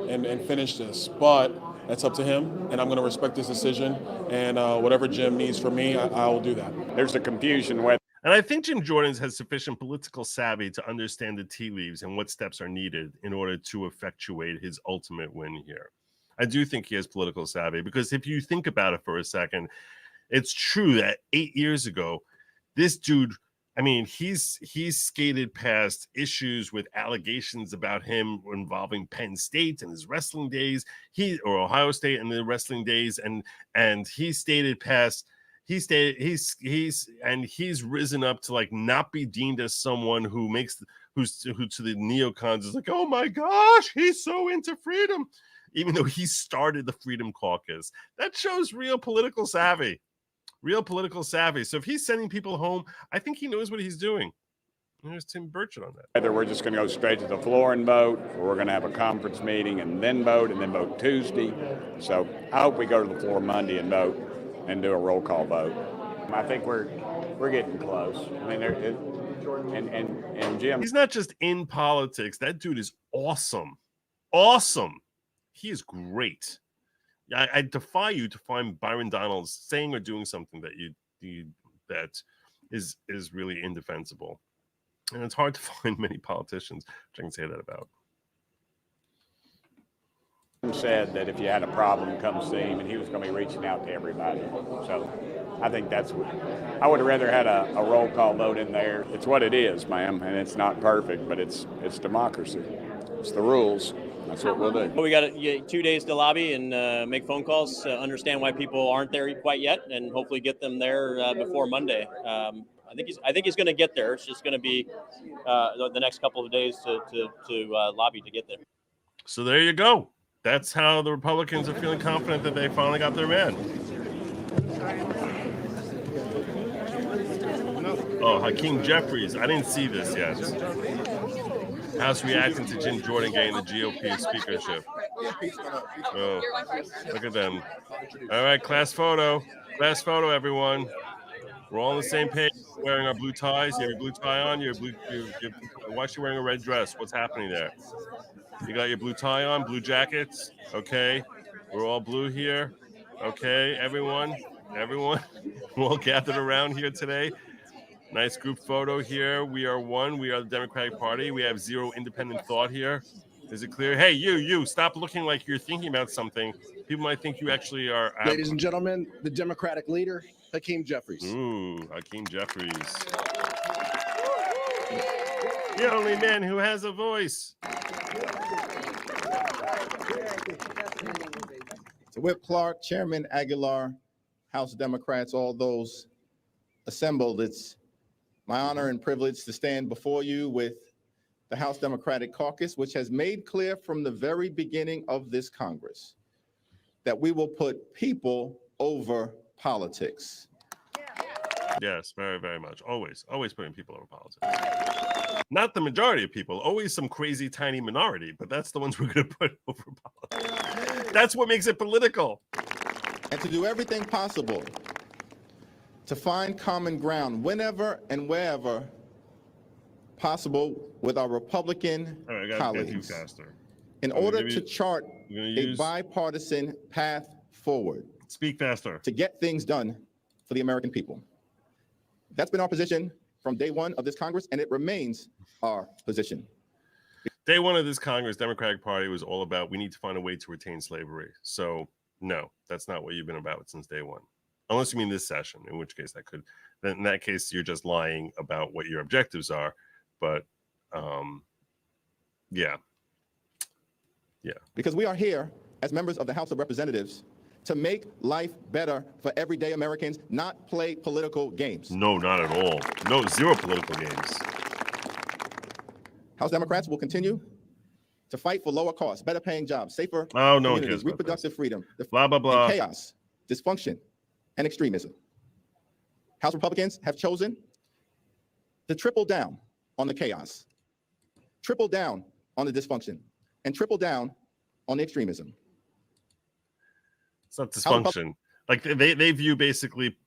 and finish this, but that's up to him, and I'm going to respect his decision, and whatever Jim needs from me, I will do that. There's a confusion with. And I think Jim Jordan has sufficient political savvy to understand the tea leaves and what steps are needed in order to effectuate his ultimate win here. I do think he has political savvy, because if you think about it for a second, it's true that 8 years ago, this dude, I mean, he's skated past issues with allegations about him involving Penn State and his wrestling days, or Ohio State and the wrestling days, and he's risen up to like not be deemed as someone who to the neocons is like, oh my gosh, he's so into freedom, even though he started the Freedom Caucus. That shows real political savvy. So if he's sending people home, I think he knows what he's doing. There's Tim Burchett on that. Either we're just going to go straight to the floor and vote, or we're going to have a conference meeting and then vote Tuesday. So I hope we go to the floor Monday and vote and do a roll call vote. I think we're getting close. I mean, and Jim. He's not just in politics. That dude is awesome. He is great. I defy you to find Byron Donalds saying or doing something that that is really indefensible. And it's hard to find many politicians which I can say that about. said that if you had a problem, come see him, and he was going to be reaching out to everybody. So I think that's what I would have rather had a roll call vote in there. It's what it is, ma'am, and it's not perfect, but it's democracy. It's the rules. That's what we'll do. Well, we got 2 days to lobby and make phone calls, understand why people aren't there quite yet, and hopefully get them there before Monday. I think he's going to get there. It's just going to be the next couple of days to lobby to get there. So there you go. That's how the Republicans are feeling confident that they finally got their man. Oh, Hakeem Jeffries. I didn't see this yet. House reacting to Jim Jordan getting the GOP speakership. Oh, look at them. All right, class photo. Class photo, everyone. We're all on the same page. Wearing our blue ties. You have your blue tie on. Why are you wearing a red dress? What's happening there? You got your blue tie on, blue jackets. Okay. We're all blue here. Okay, everyone. We're all gathered around here today. Nice group photo here. We are one. We are the Democratic Party. We have zero independent thought here. Is it clear? Hey, you, stop looking like you're thinking about something. People might think you actually are. Ladies and gentlemen, the Democratic leader, Hakeem Jeffries. Ooh, Hakeem Jeffries. The only man who has a voice. So Whip Clark, Chairman Aguilar, House Democrats, all those assembled, it's my honor and privilege to stand before you with the House Democratic Caucus, which has made clear from the very beginning of this Congress that we will put people over politics. Yes, very, very much. Always putting people over politics. Not the majority of people, always some crazy tiny minority, but that's the ones we're going to put over politics. That's what makes it political. And to do everything possible to find common ground whenever and wherever possible with our Republican colleagues in order to chart a bipartisan path forward. Speak faster. To get things done for the American people. That's been our position from day one of this Congress, and it remains our position. Day one of this Congress, Democratic Party was all about we need to find a way to retain slavery. So no, that's not what you've been about since day one. Unless you mean this session, in which case then in that case, you're just lying about what your objectives are. But yeah. Because we are here as members of the House of Representatives to make life better for everyday Americans, not play political games. No, not at all. No, zero political games. House Democrats will continue to fight for lower costs, better paying jobs, safer communities, reproductive freedom, blah, blah, blah. And chaos, dysfunction, and extremism. House Republicans have chosen to triple down on the chaos, triple down on the dysfunction, and triple down on the extremism. It's not dysfunction. Like they view basically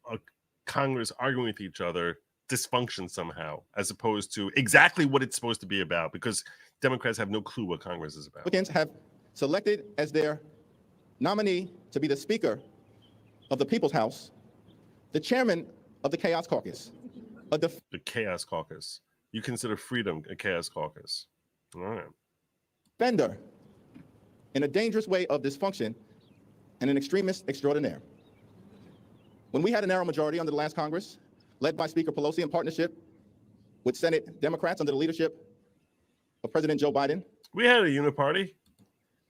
Congress arguing with each other dysfunction somehow, as opposed to exactly what it's supposed to be about, because Democrats have no clue what Congress is about. Republicans have selected as their nominee to be the Speaker of the People's House, the Chairman of the Chaos Caucus. The Chaos Caucus. You consider freedom a Chaos Caucus. All right. Defender in a dangerous way of dysfunction and an extremist extraordinaire. When we had a narrow majority under the last Congress, led by Speaker Pelosi in partnership with Senate Democrats under the leadership of President Joe Biden, we had a uniparty.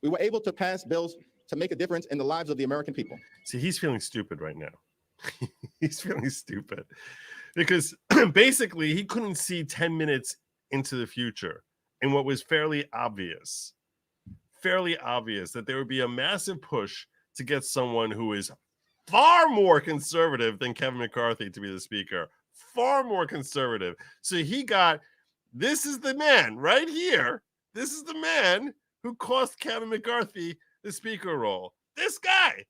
We were able to pass bills to make a difference in the lives of the American people. See, he's feeling stupid right now. He's feeling stupid because basically he couldn't see 10 minutes into the future in what was fairly obvious that there would be a massive push to get someone who is far more conservative than Kevin McCarthy to be the speaker, far more conservative. So he got, this is the man right here. This is the man who cost Kevin McCarthy the speaker role. This guy,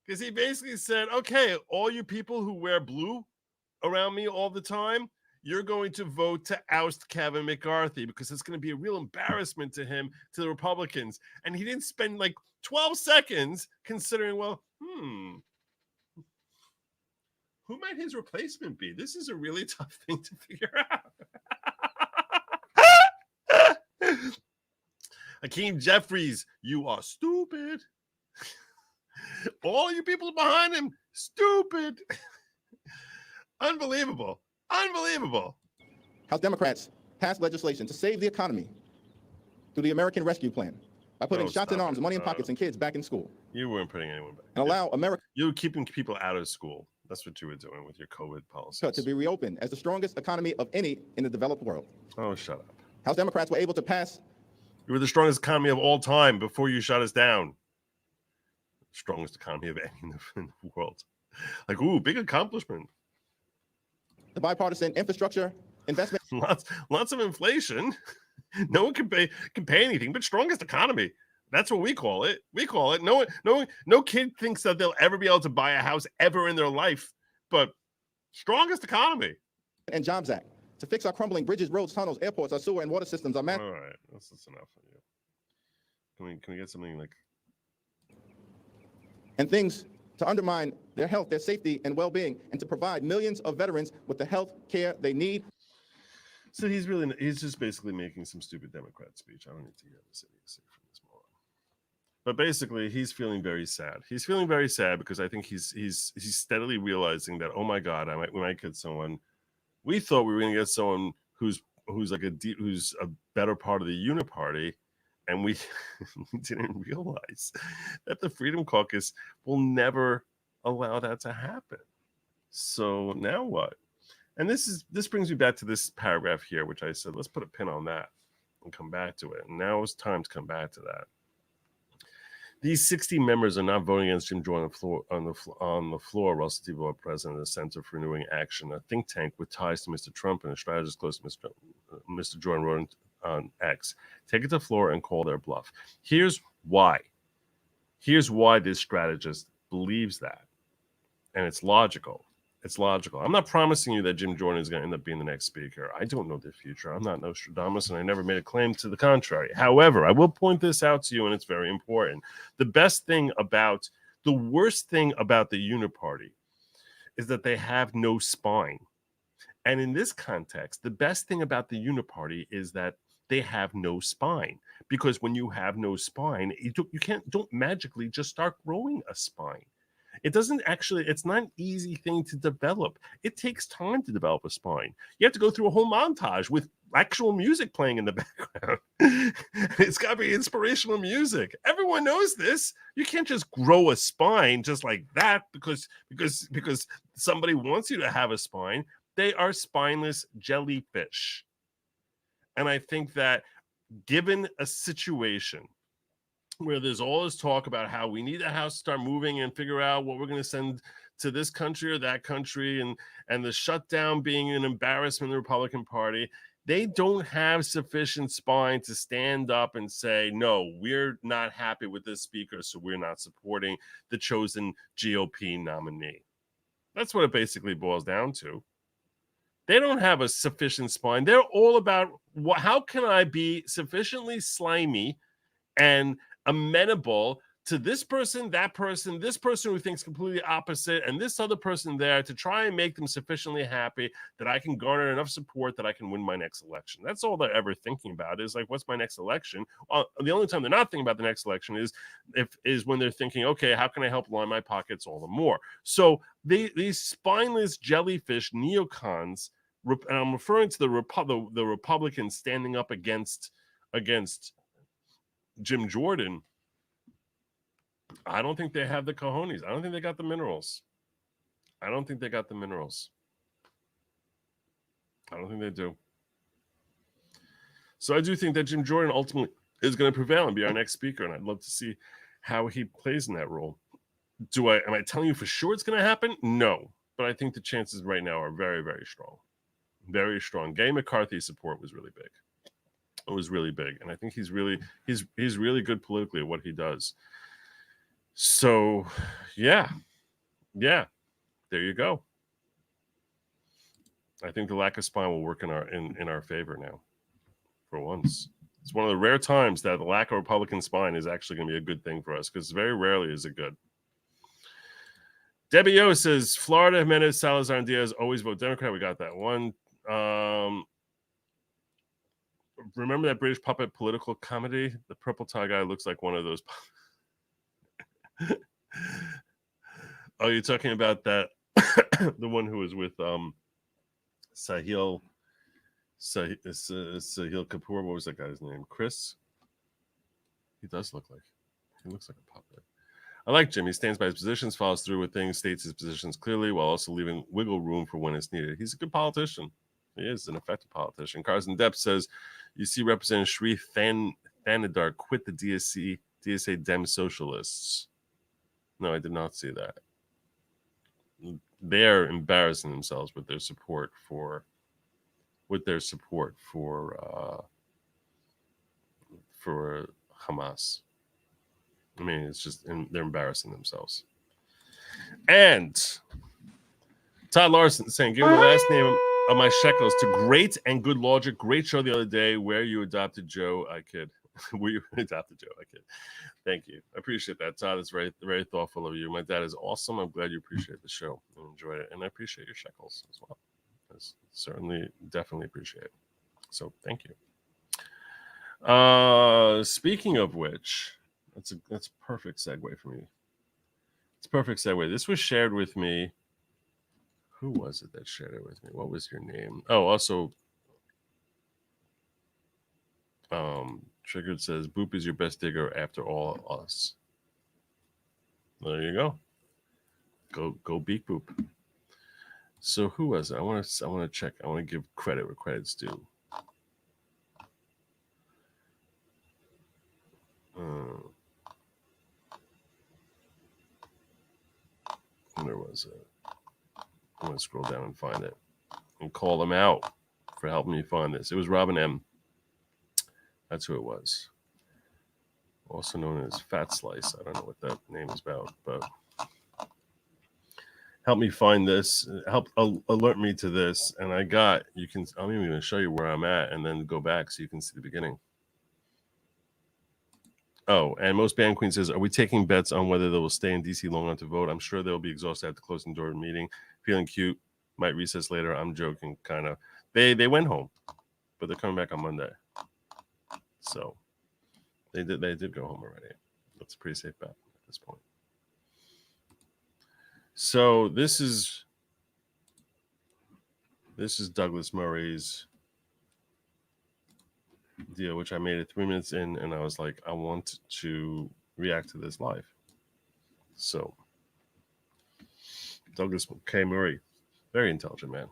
because he basically said, okay, all you people who wear blue around me all the time, you're going to vote to oust Kevin McCarthy because it's going to be a real embarrassment to him, to the Republicans. And he didn't spend like 12 seconds considering, well, who might his replacement be? This is a really tough thing to figure out. Hakeem Jeffries, you are stupid. All you people behind him, stupid. Unbelievable. Unbelievable. House Democrats passed legislation to save the economy through the American Rescue Plan by putting shots in arms, money in pockets, and kids back in school. You weren't putting anyone back. And allow America. You were keeping people out of school. That's what you were doing with your COVID policies. To be reopened as the strongest economy of any in the developed world. Oh, shut up. House Democrats were able to pass. You were the strongest economy of all time before you shut us down. Strongest economy of any in the world. Like, ooh, big accomplishment. The bipartisan infrastructure investment. Lots of inflation. No one can pay anything, but strongest economy. That's what we call it. We call it. No kid thinks that they'll ever be able to buy a house ever in their life, but strongest economy. And Jobs Act to fix our crumbling bridges, roads, tunnels, airports, our sewer and water systems. All right, that's enough. Can we get something like? And things to undermine their health, their safety, and well-being, and to provide millions of veterans with the health care they need. So he's just basically making some stupid Democrat speech. I don't need to hear this idiocy from this moron. But basically, he's feeling very sad. He's feeling very sad because I think he's steadily realizing that, oh my God, we might get someone. We thought we were going to get someone who's a better part of the Uniparty. And we didn't realize that the Freedom Caucus will never allow that to happen. So now what? And this brings me back to this paragraph here, which I said, let's put a pin on that and come back to it. And now it's time to come back to that. These 60 members are not voting against Jim Jordan on the floor. Russell T. Vogt, president of the Center for Renewing Action, a think tank with ties to Mr. Trump and a strategist close to Mr. Jordan, wrote on X, take it to the floor and call their bluff. Here's why. Here's why this strategist believes that. And it's logical. It's logical. I'm not promising you that Jim Jordan is going to end up being the next speaker. I don't know the future. I'm not Nostradamus, and I never made a claim to the contrary. However, I will point this out to you, and it's very important. The worst thing about the Uniparty is that they have no spine. And in this context, the best thing about the Uniparty is that they have no spine, because when you have no spine, don't magically just start growing a spine. It's not an easy thing to develop. It takes time to develop a spine. You have to go through a whole montage with actual music playing in the background. It's got to be inspirational music. Everyone knows this. You can't just grow a spine just like that because somebody wants you to have a spine. They are spineless jellyfish. And I think that given a situation where there's all this talk about how we need the House to start moving and figure out what we're going to send to this country or that country, and the shutdown being an embarrassment in the Republican Party, they don't have sufficient spine to stand up and say, no, we're not happy with this speaker, so we're not supporting the chosen GOP nominee. That's what it basically boils down to. They don't have a sufficient spine. They're all about how can I be sufficiently slimy and amenable to this person, that person, this person who thinks completely opposite, and this other person there to try and make them sufficiently happy that I can garner enough support that I can win my next election. That's all they're ever thinking about is like, what's my next election? The only time they're not thinking about the next election is when they're thinking, okay, how can I help line my pockets all the more? So these spineless jellyfish neocons, and I'm referring to the Republicans standing up against Jim Jordan, I don't think they have the cojones. I don't think they got the minerals. I don't think they do. So I do think that Jim Jordan ultimately is going to prevail and be our next speaker, and I'd love to see how he plays in that role. Am I telling you for sure it's going to happen? No, but I think the chances right now are very, very strong. Very strong. Gay McCarthy's support was really big. It was really big, and I think he's really good politically at what he does. So, yeah, there you go. I think the lack of spine will work in our favor now. For once, it's one of the rare times that the lack of Republican spine is actually going to be a good thing for us, because very rarely is it good. Debbie O says Florida, Jimenez, Salazar, and Diaz always vote Democrat. We got that one. remember that British puppet political comedy? The purple tie guy looks like one of those. Oh, you're talking about that the one who was with Sahil Kapoor. What was that guy's name? Chris. He looks like a puppet. I like Jim. He stands by his positions, follows through with things, states his positions clearly, while also leaving wiggle room for when it's needed. He's a good politician. He is an effective politician. Carson Depp says, "You see, Representative Shri Thanedar quit the DSA Dem Socialists." No, I did not see that. They're embarrassing themselves with their support for Hamas. I mean, it's just they're embarrassing themselves. And Todd Larson saying, "Give the last name of my shekels to Great and Good Logic. Great show the other day where you adopted Joe. I kid. Where you adopted Joe. I kid. Thank you. I appreciate that, Todd. It's very, very thoughtful of you. My dad is awesome. I'm glad you appreciate the show and enjoyed it. And I appreciate your shekels as well. I certainly, definitely appreciate it. So thank you. Speaking of which, that's a perfect segue for me. It's a perfect segue. This was shared with me. Who was it that shared it with me? What was your name? Oh, also, Triggered says, Boop is your best digger after all us. There you go. Go beat Boop. So who was it? I want to check. I want to give credit where credit's due. Where was it? I'm going to scroll down and find it and call them out for helping me find this. It was Robin M. That's who it was. Also known as Fat Slice. I don't know what that name is about, but help me find this. Help alert me to this. And I'm even going to show you where I'm at and then go back so you can see the beginning. Oh, and Most Band Queen says, are we taking bets on whether they will stay in D.C. long enough to vote? I'm sure they'll be exhausted at the closing door meeting. Feeling cute. Might recess later. I'm joking, kind of. They went home, but they're coming back on Monday. So they did go home already. That's a pretty safe bet at this point. So this is Douglas Murray's deal, which I made it 3 minutes in, and I was like, I want to react to this live. So Douglas K. Murray, very intelligent man.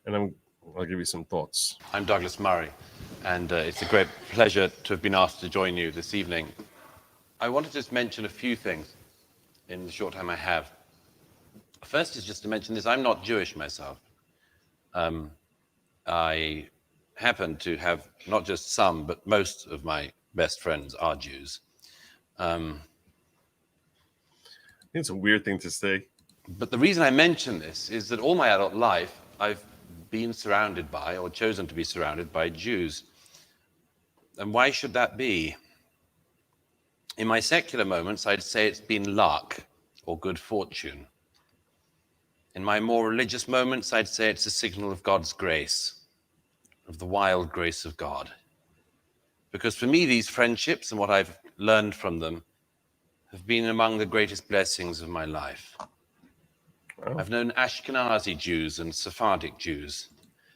And I'll give you some thoughts. I'm Douglas Murray, and it's a great pleasure to have been asked to join you this evening. I want to just mention a few things in the short time I have. First is just to mention this, I'm not Jewish myself. I happen to have not just some, but most of my best friends are Jews. I think it's a weird thing to say. But the reason I mention this is that all my adult life, I've been surrounded by, or chosen to be surrounded by, Jews. And why should that be? In my secular moments, I'd say it's been luck or good fortune. In my more religious moments, I'd say it's a signal of God's grace, of the wild grace of God. Because for me, these friendships and what I've learned from them have been among the greatest blessings of my life. Oh. I've known Ashkenazi Jews and Sephardic Jews.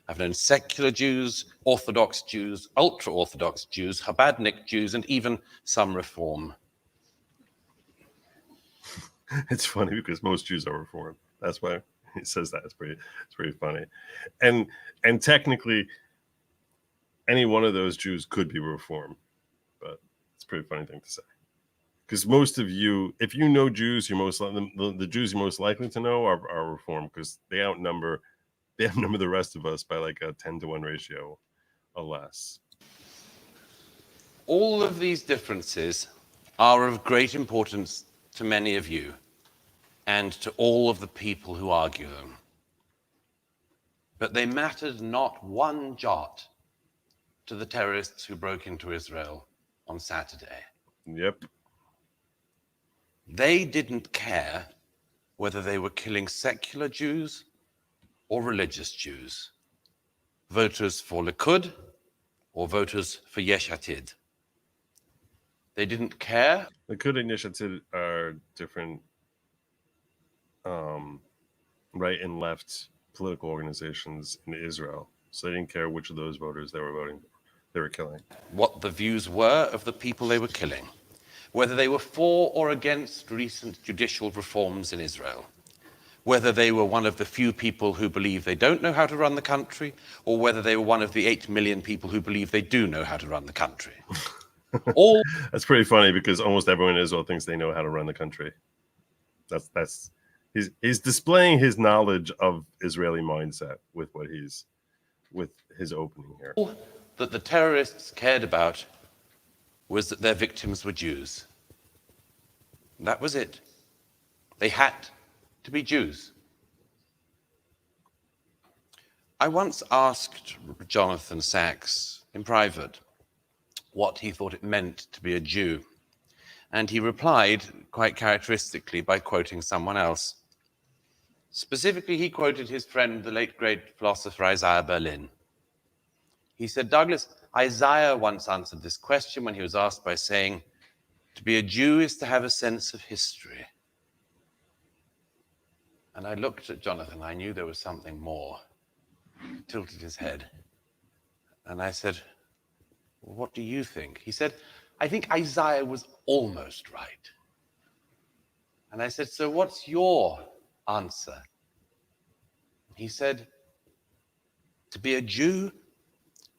I've known secular Jews, Orthodox Jews, ultra-Orthodox Jews, Chabadnik Jews, and even some Reform. It's funny because most Jews are Reformed. That's why he says that. It's pretty funny. And technically, any one of those Jews could be Reformed, but it's a pretty funny thing to say. Because most of you, if you know Jews, the Jews you're most likely to know are Reformed, because they outnumber the rest of us by like a 10-to-1 ratio or less. All of these differences are of great importance to many of you and to all of the people who argue them. But they mattered not one jot to the terrorists who broke into Israel on Saturday. Yep. They didn't care whether they were killing secular Jews or religious Jews. voters for Likud or voters for Yesh Atid. They didn't care. Likud and Yesh Atid are different right and left political organizations in Israel. So they didn't care which of those voters they were voting, they were killing. What the views were of the people they were killing, whether they were for or against recent judicial reforms in Israel, whether they were one of the few people who believe they don't know how to run the country, or whether they were one of the 8 million people who believe they do know how to run the country. All That's pretty funny because almost everyone in Israel thinks they know how to run the country. That's he's displaying his knowledge of Israeli mindset with his opening here. All that the terrorists cared about was that their victims were Jews. That was it. They had to be Jews. I once asked Jonathan Sachs in private what he thought it meant to be a Jew, and he replied quite characteristically by quoting someone else. Specifically, he quoted his friend, the late great philosopher Isaiah Berlin. He said, Douglas, Isaiah once answered this question when he was asked by saying, to be a Jew is to have a sense of history. And I looked at Jonathan, I knew there was something more. He tilted his head. And I said, well, what do you think? He said, I think Isaiah was almost right. And I said, so what's your answer? He said, to be a Jew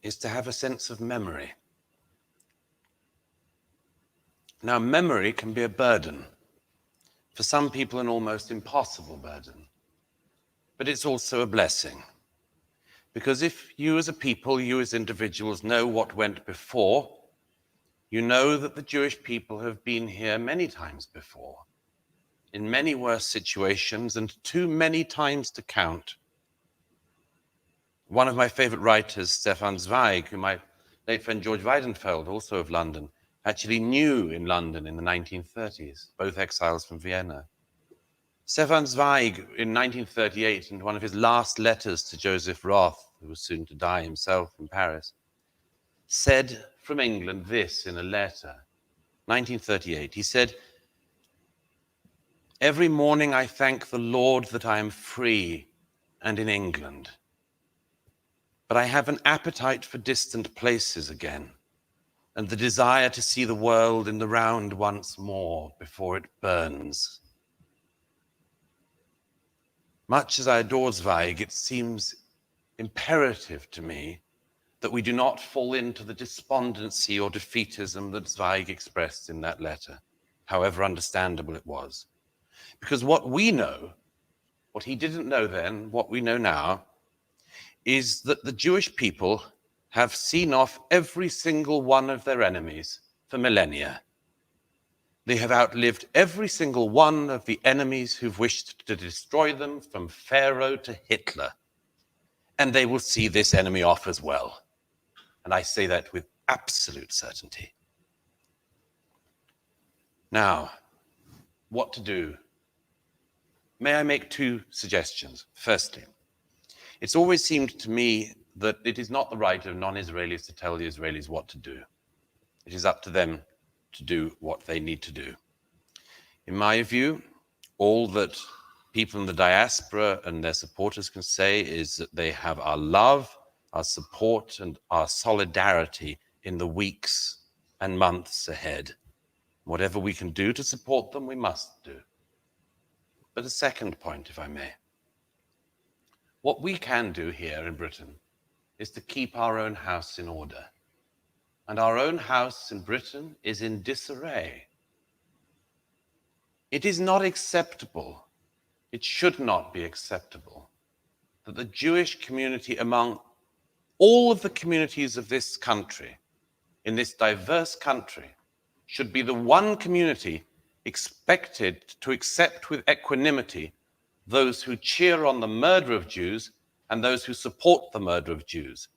is to have a sense of memory. Now, memory can be a burden. For some people, an almost impossible burden. But it's also a blessing. Because if you as a people, you as individuals know what went before, you know that the Jewish people have been here many times before, in many worse situations and too many times to count. One of my favorite writers, Stefan Zweig, who my late friend George Weidenfeld, also of London, actually knew in London in the 1930s, both exiles from Vienna. Stefan Zweig, in 1938, in one of his last letters to Joseph Roth, who was soon to die himself in Paris, said from England this in a letter, 1938. He said, every morning I thank the Lord that I am free and in England, but I have an appetite for distant places again, and the desire to see the world in the round once more before it burns. Much as I adore Zweig, it seems imperative to me that we do not fall into the despondency or defeatism that Zweig expressed in that letter, however understandable it was. Because what we know, what he didn't know then, what we know now, is that the Jewish people have seen off every single one of their enemies for millennia. They have outlived every single one of the enemies who've wished to destroy them, from Pharaoh to Hitler. And they will see this enemy off as well. And I say that with absolute certainty. Now, what to do? May I make 2 suggestions? Firstly, it's always seemed to me that it is not the right of non-Israelis to tell the Israelis what to do. It is up to them to do what they need to do. In my view, all that people in the diaspora and their supporters can say is that they have our love, our support, and our solidarity in the weeks and months ahead. Whatever we can do to support them, we must do. But a second point, if I may. What we can do here in Britain is to keep our own house in order. And our own house in Britain is in disarray. It is not acceptable, it should not be acceptable, that the Jewish community, among all of the communities of this country, in this diverse country, should be the one community expected to accept with equanimity those who cheer on the murder of Jews and those who support the murder of Jews.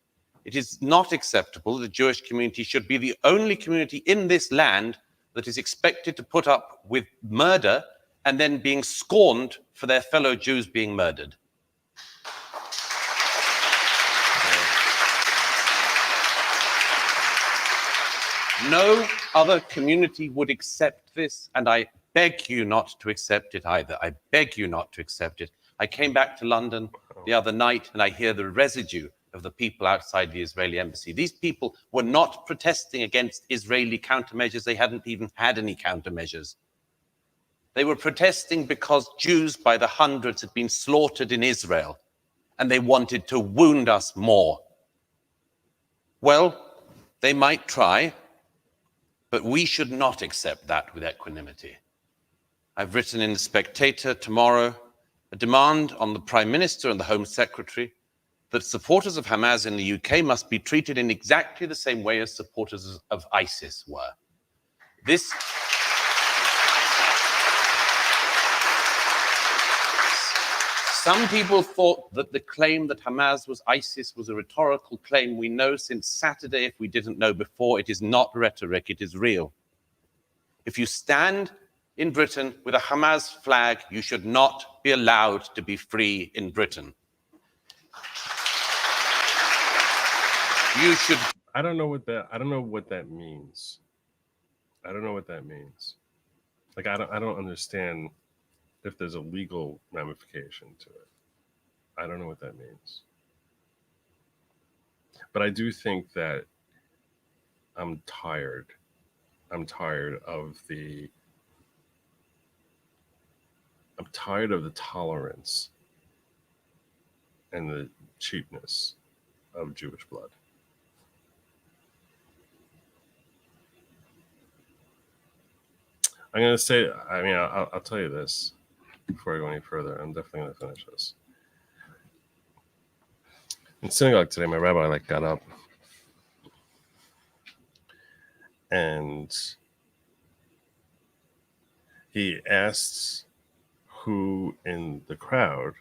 It is not acceptable that the Jewish community should be the only community in this land that is expected to put up with murder and then being scorned for their fellow Jews being murdered. No other community would accept this, and I beg you not to accept it either. I beg you not to accept it. I came back to London the other night, and I hear the residue of the people outside the Israeli embassy. These people were not protesting against Israeli countermeasures. They hadn't even had any countermeasures. They were protesting because Jews by the hundreds had been slaughtered in Israel, and they wanted to wound us more. Well, they might try, but we should not accept that with equanimity. I've written in The Spectator tomorrow a demand on the Prime Minister and the Home Secretary that supporters of Hamas in the UK must be treated in exactly the same way as supporters of ISIS were. Some people thought that the claim that Hamas was ISIS was a rhetorical claim. We know since Saturday, if we didn't know before, it is not rhetoric, it is real. If you stand in Britain with a Hamas flag, you should not be allowed to be free in Britain. You should. I don't know what that means. I don't know what that means. Like, I don't understand if there's a legal ramification to it. I don't know what that means. But I do think that I'm tired. I'm tired of the tolerance and the cheapness of Jewish blood. I'm going to say, I'll tell you this before I go any further. I'm definitely going to finish this. In synagogue today, my rabbi got up and he asked who in the crowd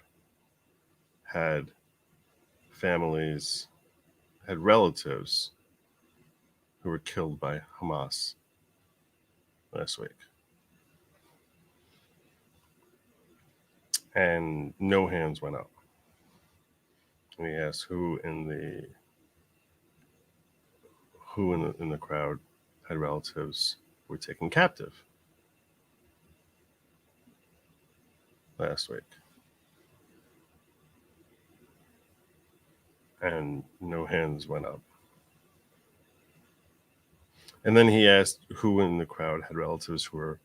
had families, had relatives who were killed by Hamas last week. And no hands went up. And he asked who in the crowd had relatives who were taken captive last week. And no hands went up. And then he asked who in the crowd had relatives who were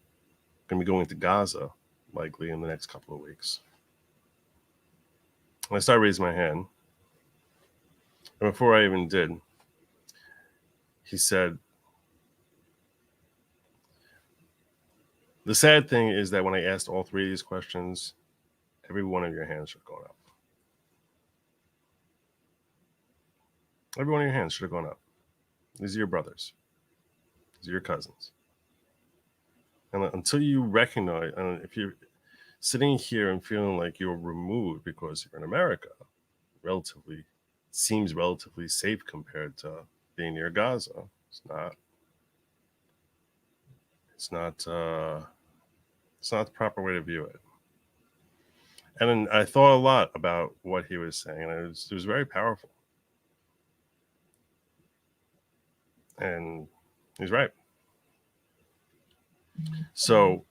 going to be going to Gaza, likely in the next couple of weeks. And I started raising my hand. And before I even did, he said, the sad thing is that when I asked all three of these questions, every one of your hands should have gone up. Every one of your hands should have gone up. These are your brothers. These are your cousins. And until you recognize, if you're sitting here and feeling like you're removed because you're in America, seems relatively safe compared to being near Gaza. It's not the proper way to view it. And then I thought a lot about what he was saying, and it was very powerful. And he's right. So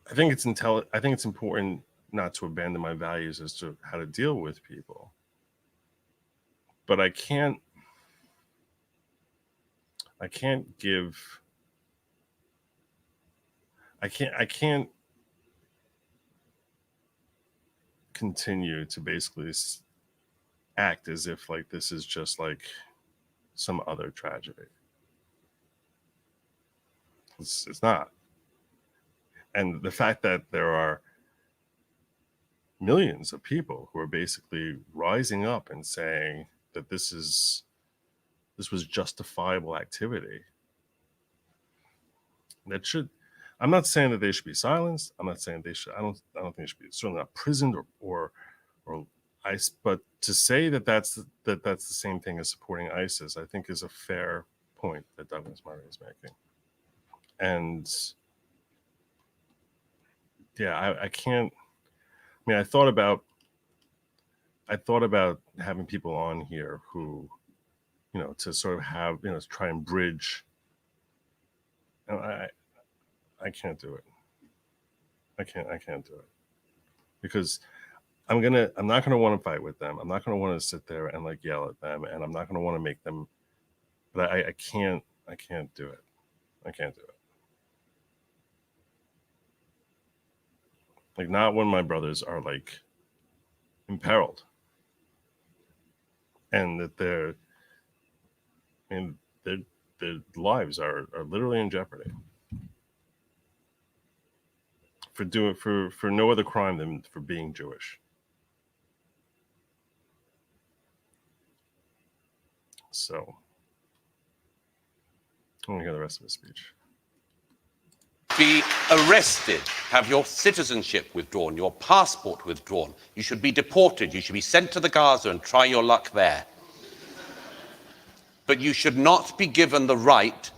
I think it's important not to abandon my values as to how to deal with people. But I can't continue to basically act as if like this is just like some other tragedy. It's not. And the fact that there are millions of people who are basically rising up and saying that this was justifiable activity. I'm not saying that they should be silenced. I'm not saying I don't think they should be certainly not imprisoned or ICE. But to say that that's the same thing as supporting ISIS, I think is a fair point that Douglas Murray is making. And yeah, I can't. I mean, I thought about I thought about having people on here who, you know, to sort of have, you know, to try and bridge. And I can't do it. I can't do it because I'm not gonna want to fight with them. I'm not gonna want to sit there and like yell at them, and I'm not gonna want to make them. But I can't do it. I can't do it. Like, not when my brothers are like imperiled, and that their lives are literally in jeopardy for no other crime than for being Jewish. So I want to hear the rest of his speech. Be arrested, have your citizenship withdrawn, your passport withdrawn. You should be deported. You should be sent to the Gaza and try your luck there. But you should not be given the right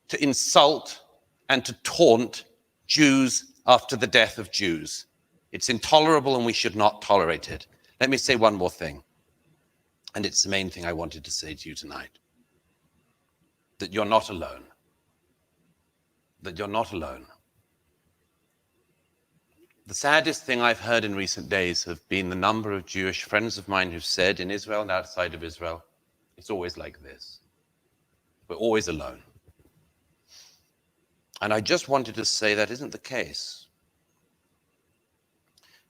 to insult and to taunt Jews after the death of Jews. It's intolerable and we should not tolerate it. Let me say one more thing, and it's the main thing I wanted to say to you tonight. That you're not alone. That you're not alone. The saddest thing I've heard in recent days have been the number of Jewish friends of mine who've said, in Israel and outside of Israel, it's always like this. We're always alone. And I just wanted to say that isn't the case.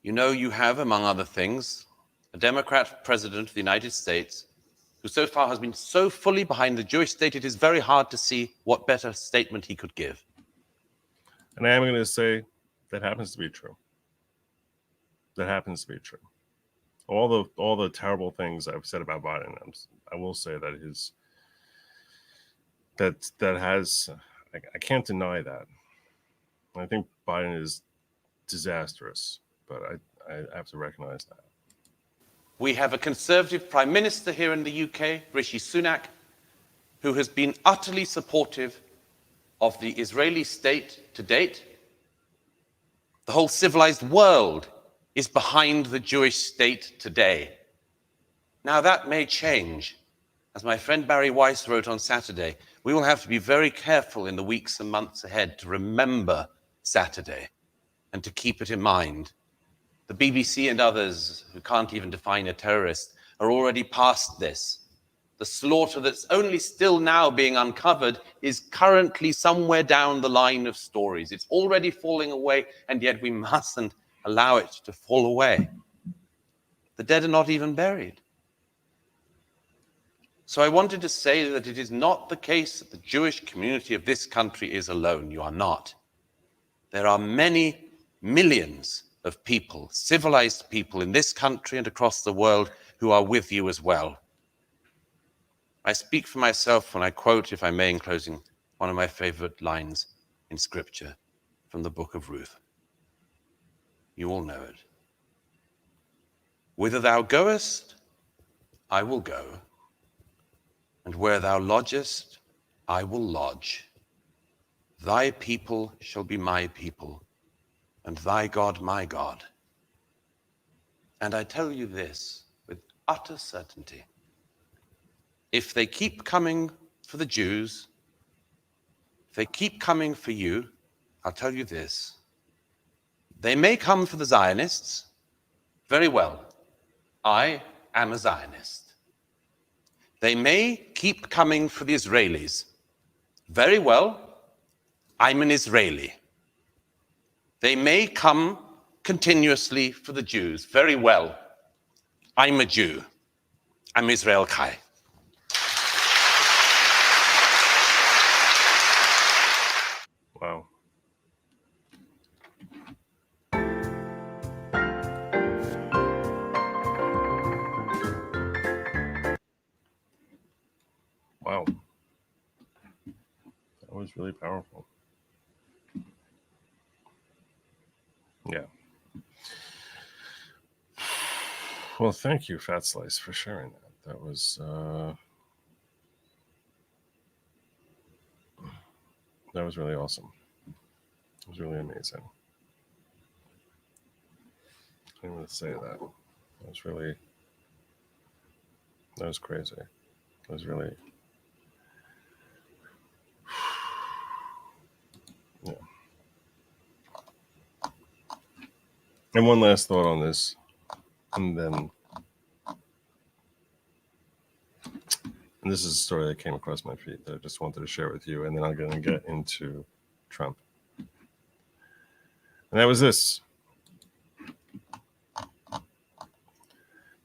You know, you have, among other things, a Democrat president of the United States who so far has been so fully behind the Jewish state, it is very hard to see what better statement he could give. And I am going to say that happens to be true. That happens to be true. All the terrible things I've said about Biden, I will say that I can't deny that. I think Biden is disastrous, but I have to recognize that. We have a Conservative Prime Minister here in the UK, Rishi Sunak, who has been utterly supportive of the Israeli state to date. The whole civilized world is behind the Jewish state today. Now that may change. As my friend Barry Weiss wrote on Saturday, we will have to be very careful in the weeks and months ahead to remember Saturday and to keep it in mind. The BBC and others who can't even define a terrorist are already past this. The slaughter that's only still now being uncovered is currently somewhere down the line of stories. It's already falling away, and yet we mustn't allow it to fall away. The dead are not even buried. So I wanted to say that it is not the case that the Jewish community of this country is alone. You are not. There are many millions of people, civilized people in this country and across the world who are with you as well. I speak for myself when I quote, if I may, in closing, one of my favorite lines in Scripture from the book of Ruth. You all know it. Whither thou goest, I will go, and where thou lodgest, I will lodge. Thy people shall be my people, and thy God my God. And I tell you this with utter certainty. If they keep coming for the Jews, if they keep coming for you, I'll tell you this. They may come for the Zionists. Very well. I am a Zionist. They may keep coming for the Israelis. Very well. I'm an Israeli. They may come continuously for the Jews. Very well. I'm a Jew. I'm Israel Chai. Wow. Wow. That was really powerful. Yeah. Well, thank you, Fat Slice, for sharing that. That was really awesome. It was really amazing. I didn't want to say that. It was really That was crazy. That was really... Yeah. And one last thought on this, and this is a story that came across my feed that I just wanted to share with you, and then I'm going to get into Trump. And that was this.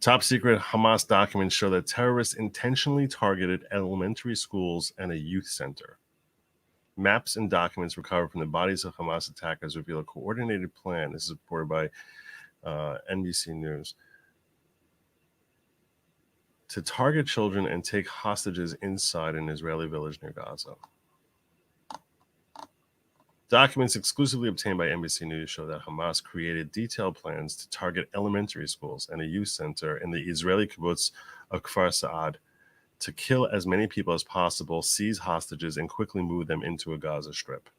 Top secret Hamas documents show that terrorists intentionally targeted elementary schools and a youth center. Maps and documents recovered from the bodies of Hamas attackers reveal a coordinated plan. This is reported by NBC News. To target children and take hostages inside an Israeli village near Gaza. Documents exclusively obtained by NBC News show that Hamas created detailed plans to target elementary schools and a youth center in the Israeli kibbutz of Kfar Saad to kill as many people as possible, seize hostages, and quickly move them into a Gaza Strip.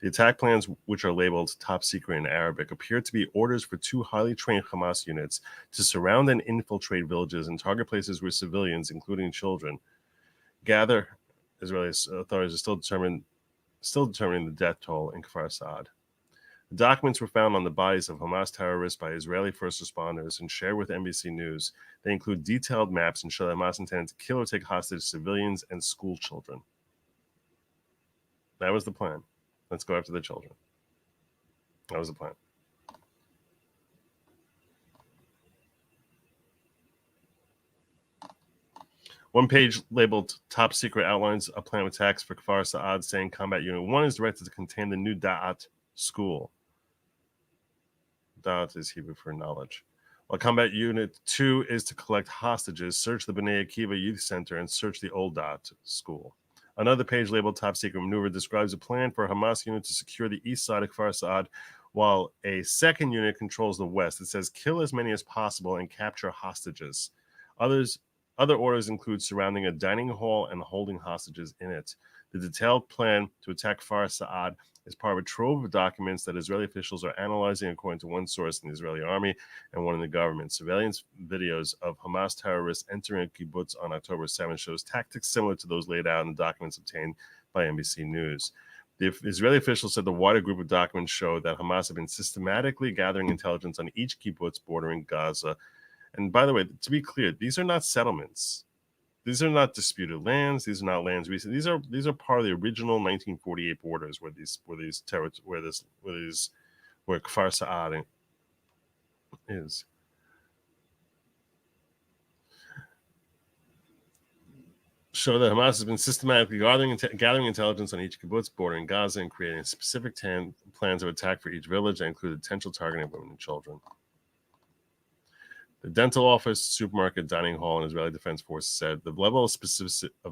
The attack plans, which are labeled top secret in Arabic, appear to be orders for 2 highly trained Hamas units to surround and infiltrate villages and target places where civilians, including children, gather. Israeli authorities are still determining the death toll in Kfar Saad. The documents were found on the bodies of Hamas terrorists by Israeli first responders and shared with NBC News. They include detailed maps and show that Hamas intended to kill or take hostage civilians and school children. That was the plan. Let's go after the children. That was the plan. One page labeled Top Secret outlines a plan of attacks for Kfar Saad, saying Combat Unit 1 is directed to contain the new Da'at school. Da'at is Hebrew for knowledge. While Combat Unit 2 is to collect hostages, search the Bnei Akiva Youth Center, and search the old Da'at school. Another page labeled Top Secret Maneuver describes a plan for a Hamas unit to secure the east side of Kfar Saad, while a second unit controls the west. It says kill as many as possible and capture hostages. Other orders include surrounding a dining hall and holding hostages in it. The detailed plan to attack Kfar Saad is part of a trove of documents that Israeli officials are analyzing, according to one source in the Israeli army and one in the government. Surveillance videos of Hamas terrorists entering a kibbutz on October 7th shows tactics similar to those laid out in the documents obtained by NBC News. The Israeli officials said the wider group of documents showed that Hamas had been systematically gathering intelligence on each kibbutz bordering Gaza. And by the way, to be clear, these are not settlements. These are not disputed lands. These are not lands recent. These are part of the original 1948 borders where Kfar Saad is. Show that Hamas has been systematically gathering intelligence on each kibbutz bordering Gaza and creating specific plans of attack for each village that include potential targeting of women and children. The dental office, supermarket, dining hall, and Israeli Defense Force said the level of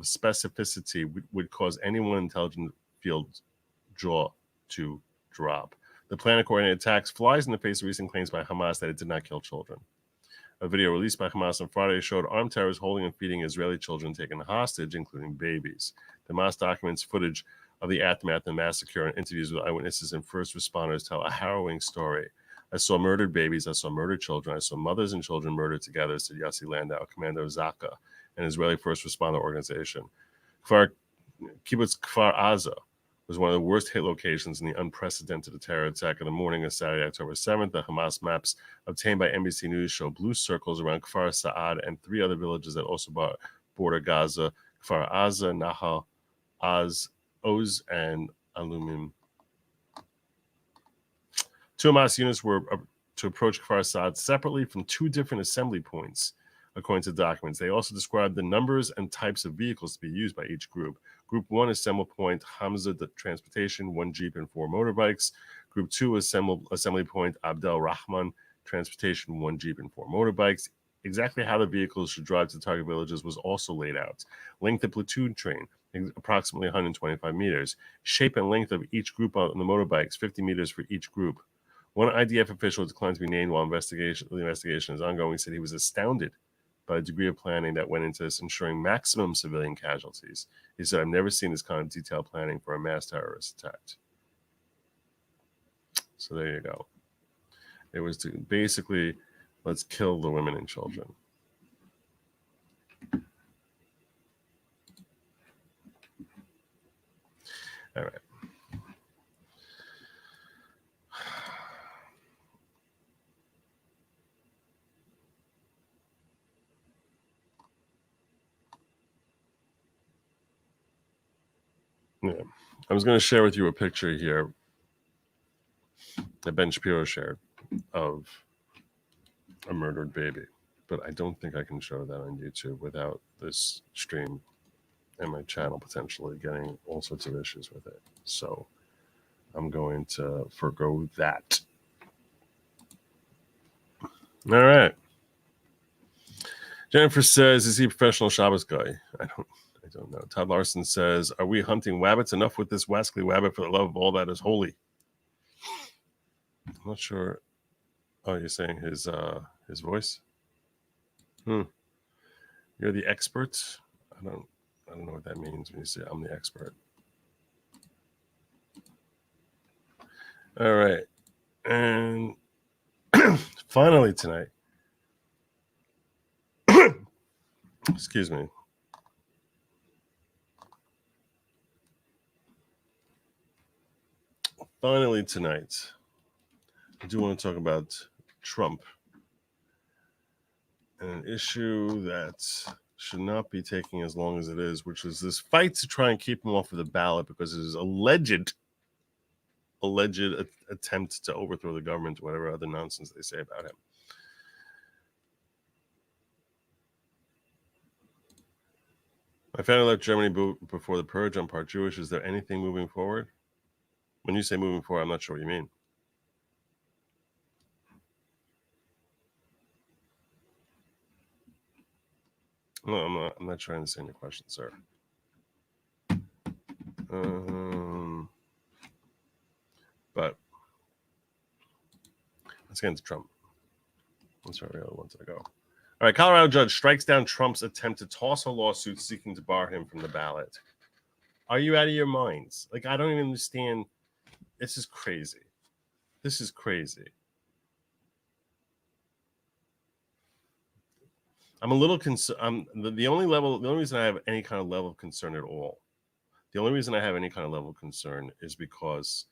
specificity would cause anyone in intelligence field jaw to drop. The plan of coordinated attacks flies in the face of recent claims by Hamas that it did not kill children. A video released by Hamas on Friday showed armed terrorists holding and feeding Israeli children taken hostage, including babies. The Hamas documents footage of the aftermath of the massacre and interviews with eyewitnesses and first responders tell a harrowing story. I saw murdered babies. I saw murdered children. I saw mothers and children murdered together, said Yossi Landau, commander of Zaka, an Israeli first responder organization. Kibbutz Kfar Aza was one of the worst hit locations in the unprecedented terror attack on the morning of Saturday, October 7th. The Hamas maps obtained by NBC News show blue circles around Kfar Saad and 3 other villages that also border Gaza: Kfar Aza, Nahal, Oz, and Alumim. 2 Hamas units were to approach Kfar Saad separately from 2 different assembly points, according to documents. They also described the numbers and types of vehicles to be used by each group. Group 1 assembly point Hamza the transportation, 1 jeep and 4 motorbikes. Group 2 assembly point Abdel Rahman transportation, 1 jeep and 4 motorbikes. Exactly how the vehicles should drive to the target villages was also laid out. Length of platoon train, approximately 125 meters. Shape and length of each group on the motorbikes, 50 meters for each group. One IDF official declined to be named while the investigation is ongoing. He said he was astounded by the degree of planning that went into this, ensuring maximum civilian casualties. He said, I've never seen this kind of detailed planning for a mass terrorist attack. So there you go. It was to basically, let's kill the women and children. All right. Yeah. I was going to share with you a picture here that Ben Shapiro shared of a murdered baby, but I don't think I can show that on YouTube without this stream and my channel potentially getting all sorts of issues with it. So I'm going to forgo that. All right. Jennifer says, is he a professional Shabbos guy? I don't know. Todd Larson says, are we hunting wabbits? Enough with this wascally wabbit for the love of all that is holy. I'm not sure. Oh, you're saying his voice? You're the expert? I don't know what that means when you say I'm the expert. All right. And finally tonight, excuse me. Finally tonight, I do want to talk about Trump and an issue that should not be taking as long as it is, which is this fight to try and keep him off of the ballot because it is alleged attempt to overthrow the government, whatever other nonsense they say about him. My family left Germany before the purge. I'm part Jewish. Is there anything moving forward? When you say moving forward, I'm not sure what you mean. No, I'm not sure I understand your question, sir. But let's get into Trump. That's where we all want to go. All right, Colorado judge strikes down Trump's attempt to toss a lawsuit seeking to bar him from the ballot. Are you out of your minds? Like, I don't even understand. This is crazy. This is crazy. I'm a little concerned. The only reason I have any kind of level of concern at all, the only reason I have any kind of level of concern is because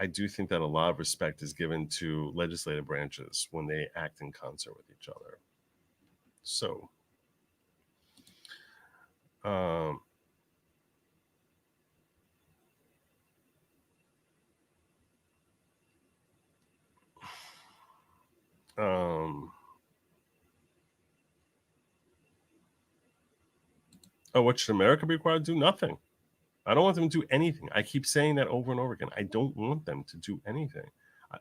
I do think that a lot of respect is given to legislative branches when they act in concert with each other. So, what should America be required to do? Nothing. I don't want them to do anything. I keep saying that over and over again. I don't want them to do anything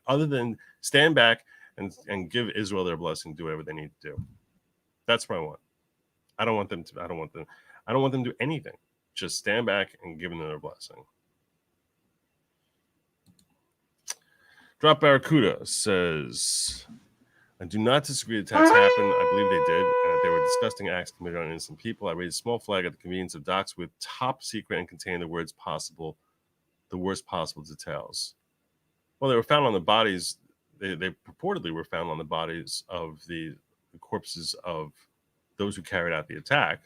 other than stand back and give Israel their blessing, do whatever they need to do. That's what I want. I don't want them to do anything. Just stand back and give them their blessing. Drop Barracuda says, I do not disagree that attacks happened. I believe they did, and that they were disgusting acts committed on innocent people. I raised a small flag at the convenience of docs with top secret and containing the worst possible details. Well, they were found on the bodies. They purportedly were found on the bodies of the corpses of those who carried out the attack.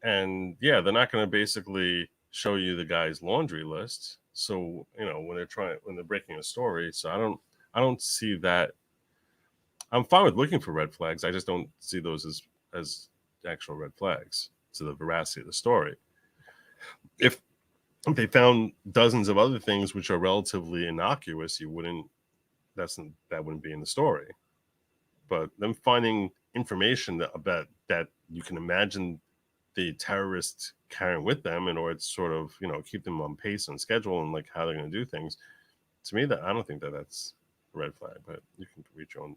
And yeah, they're not going to basically show you the guy's laundry list. So, when they're breaking a story. So I don't see that. I'm fine with looking for red flags. I just don't see those as actual red flags to the veracity of the story. If they found dozens of other things which are relatively innocuous, that wouldn't be in the story. But them finding information about that you can imagine the terrorists carrying with them in order to sort of, keep them on pace and schedule and like how they're going to do things. To me, that I don't think that's a red flag, but you can reach your own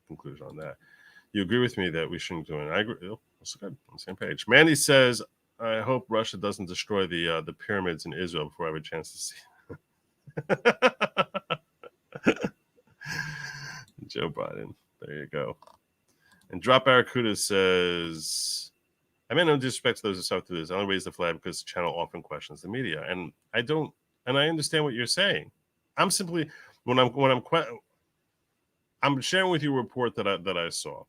conclusion on that. You agree with me that we shouldn't do it? I agree. Oh, that's good. On the same page. Mandy says, I hope Russia doesn't destroy the pyramids in Israel before I have a chance to see. Joe Biden. There you go. And Drop Barracuda says, I meant no disrespect to those who suffer through this. I only raise the flag because the channel often questions the media. And I understand what you're saying. I'm simply, I'm sharing with you a report that I saw.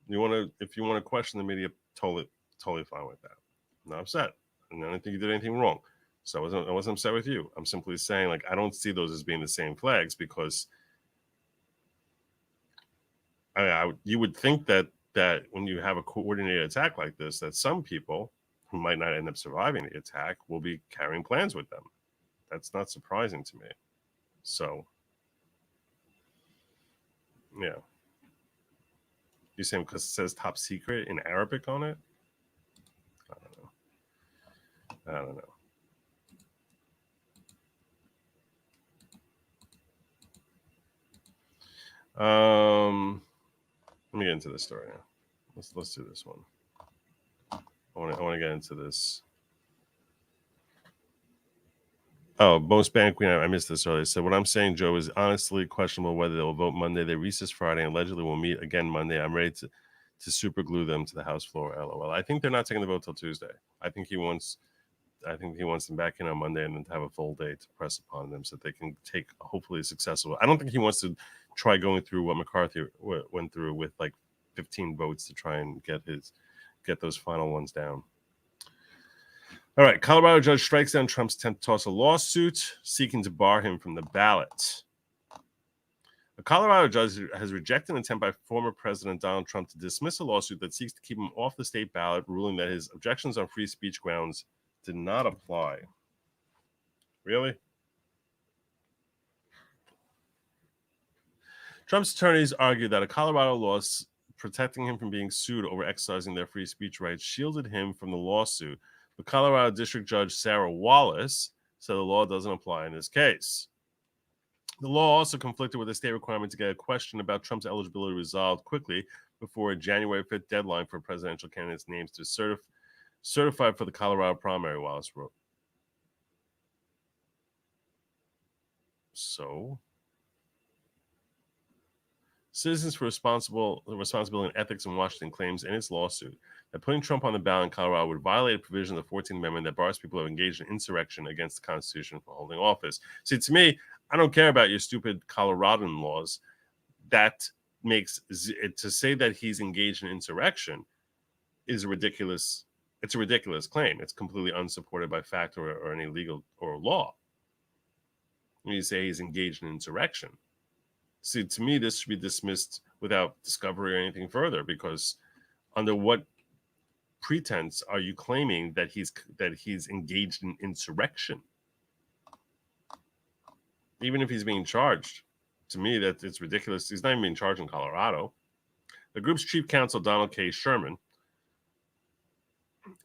If you want to question the media, totally fine with that. I'm not upset. and I don't think you did anything wrong. So I wasn't upset with you. I'm simply saying, like, I don't see those as being the same flags, because you would think that when you have a coordinated attack like this, that some people who might not end up surviving the attack will be carrying plans with them. That's not surprising to me. So, yeah. You saying because it says top secret in Arabic on it? I don't know. Let me get into this story now. Let's do this one. I want to get into this. Oh, most bank queen. I missed this earlier. So what I'm saying, Joe, is honestly questionable whether they'll vote Monday. They recess Friday and allegedly will meet again Monday. I'm ready to super glue them to the House floor. LOL. I think they're not taking the vote till Tuesday. I think he wants them back in on Monday and then to have a full day to press upon them so that they can take hopefully a successful. I don't think he wants to try going through what McCarthy went through with like 15 votes to try and get those final ones down. All right, Colorado judge strikes down Trump's attempt to toss a lawsuit seeking to bar him from the ballot. A Colorado judge has rejected an attempt by former President Donald Trump to dismiss a lawsuit that seeks to keep him off the state ballot, ruling that his objections on free speech grounds did not apply. Really? Trump's attorneys argue that a Colorado law protecting him from being sued over exercising their free speech rights shielded him from the lawsuit. But Colorado District Judge Sarah Wallace said the law doesn't apply in this case. The law also conflicted with the state requirement to get a question about Trump's eligibility resolved quickly before a January 5th deadline for presidential candidates' names to certify for the Colorado primary, Wallace wrote. So, Citizens for Responsibility and Ethics in Washington claims in its lawsuit that putting Trump on the ballot in Colorado would violate a provision of the 14th Amendment that bars people who have engaged in insurrection against the Constitution from holding office. See, to me, I don't care about your stupid Coloradan laws. That makes it to say that he's engaged in insurrection is ridiculous. It's a ridiculous claim. It's completely unsupported by fact or any legal or law. When you say he's engaged in insurrection. See, to me, this should be dismissed without discovery or anything further, because under what pretense are you claiming that he's engaged in insurrection? Even if he's being charged, to me, that it's ridiculous. He's not even being charged in Colorado. The group's chief counsel, Donald K. Sherman,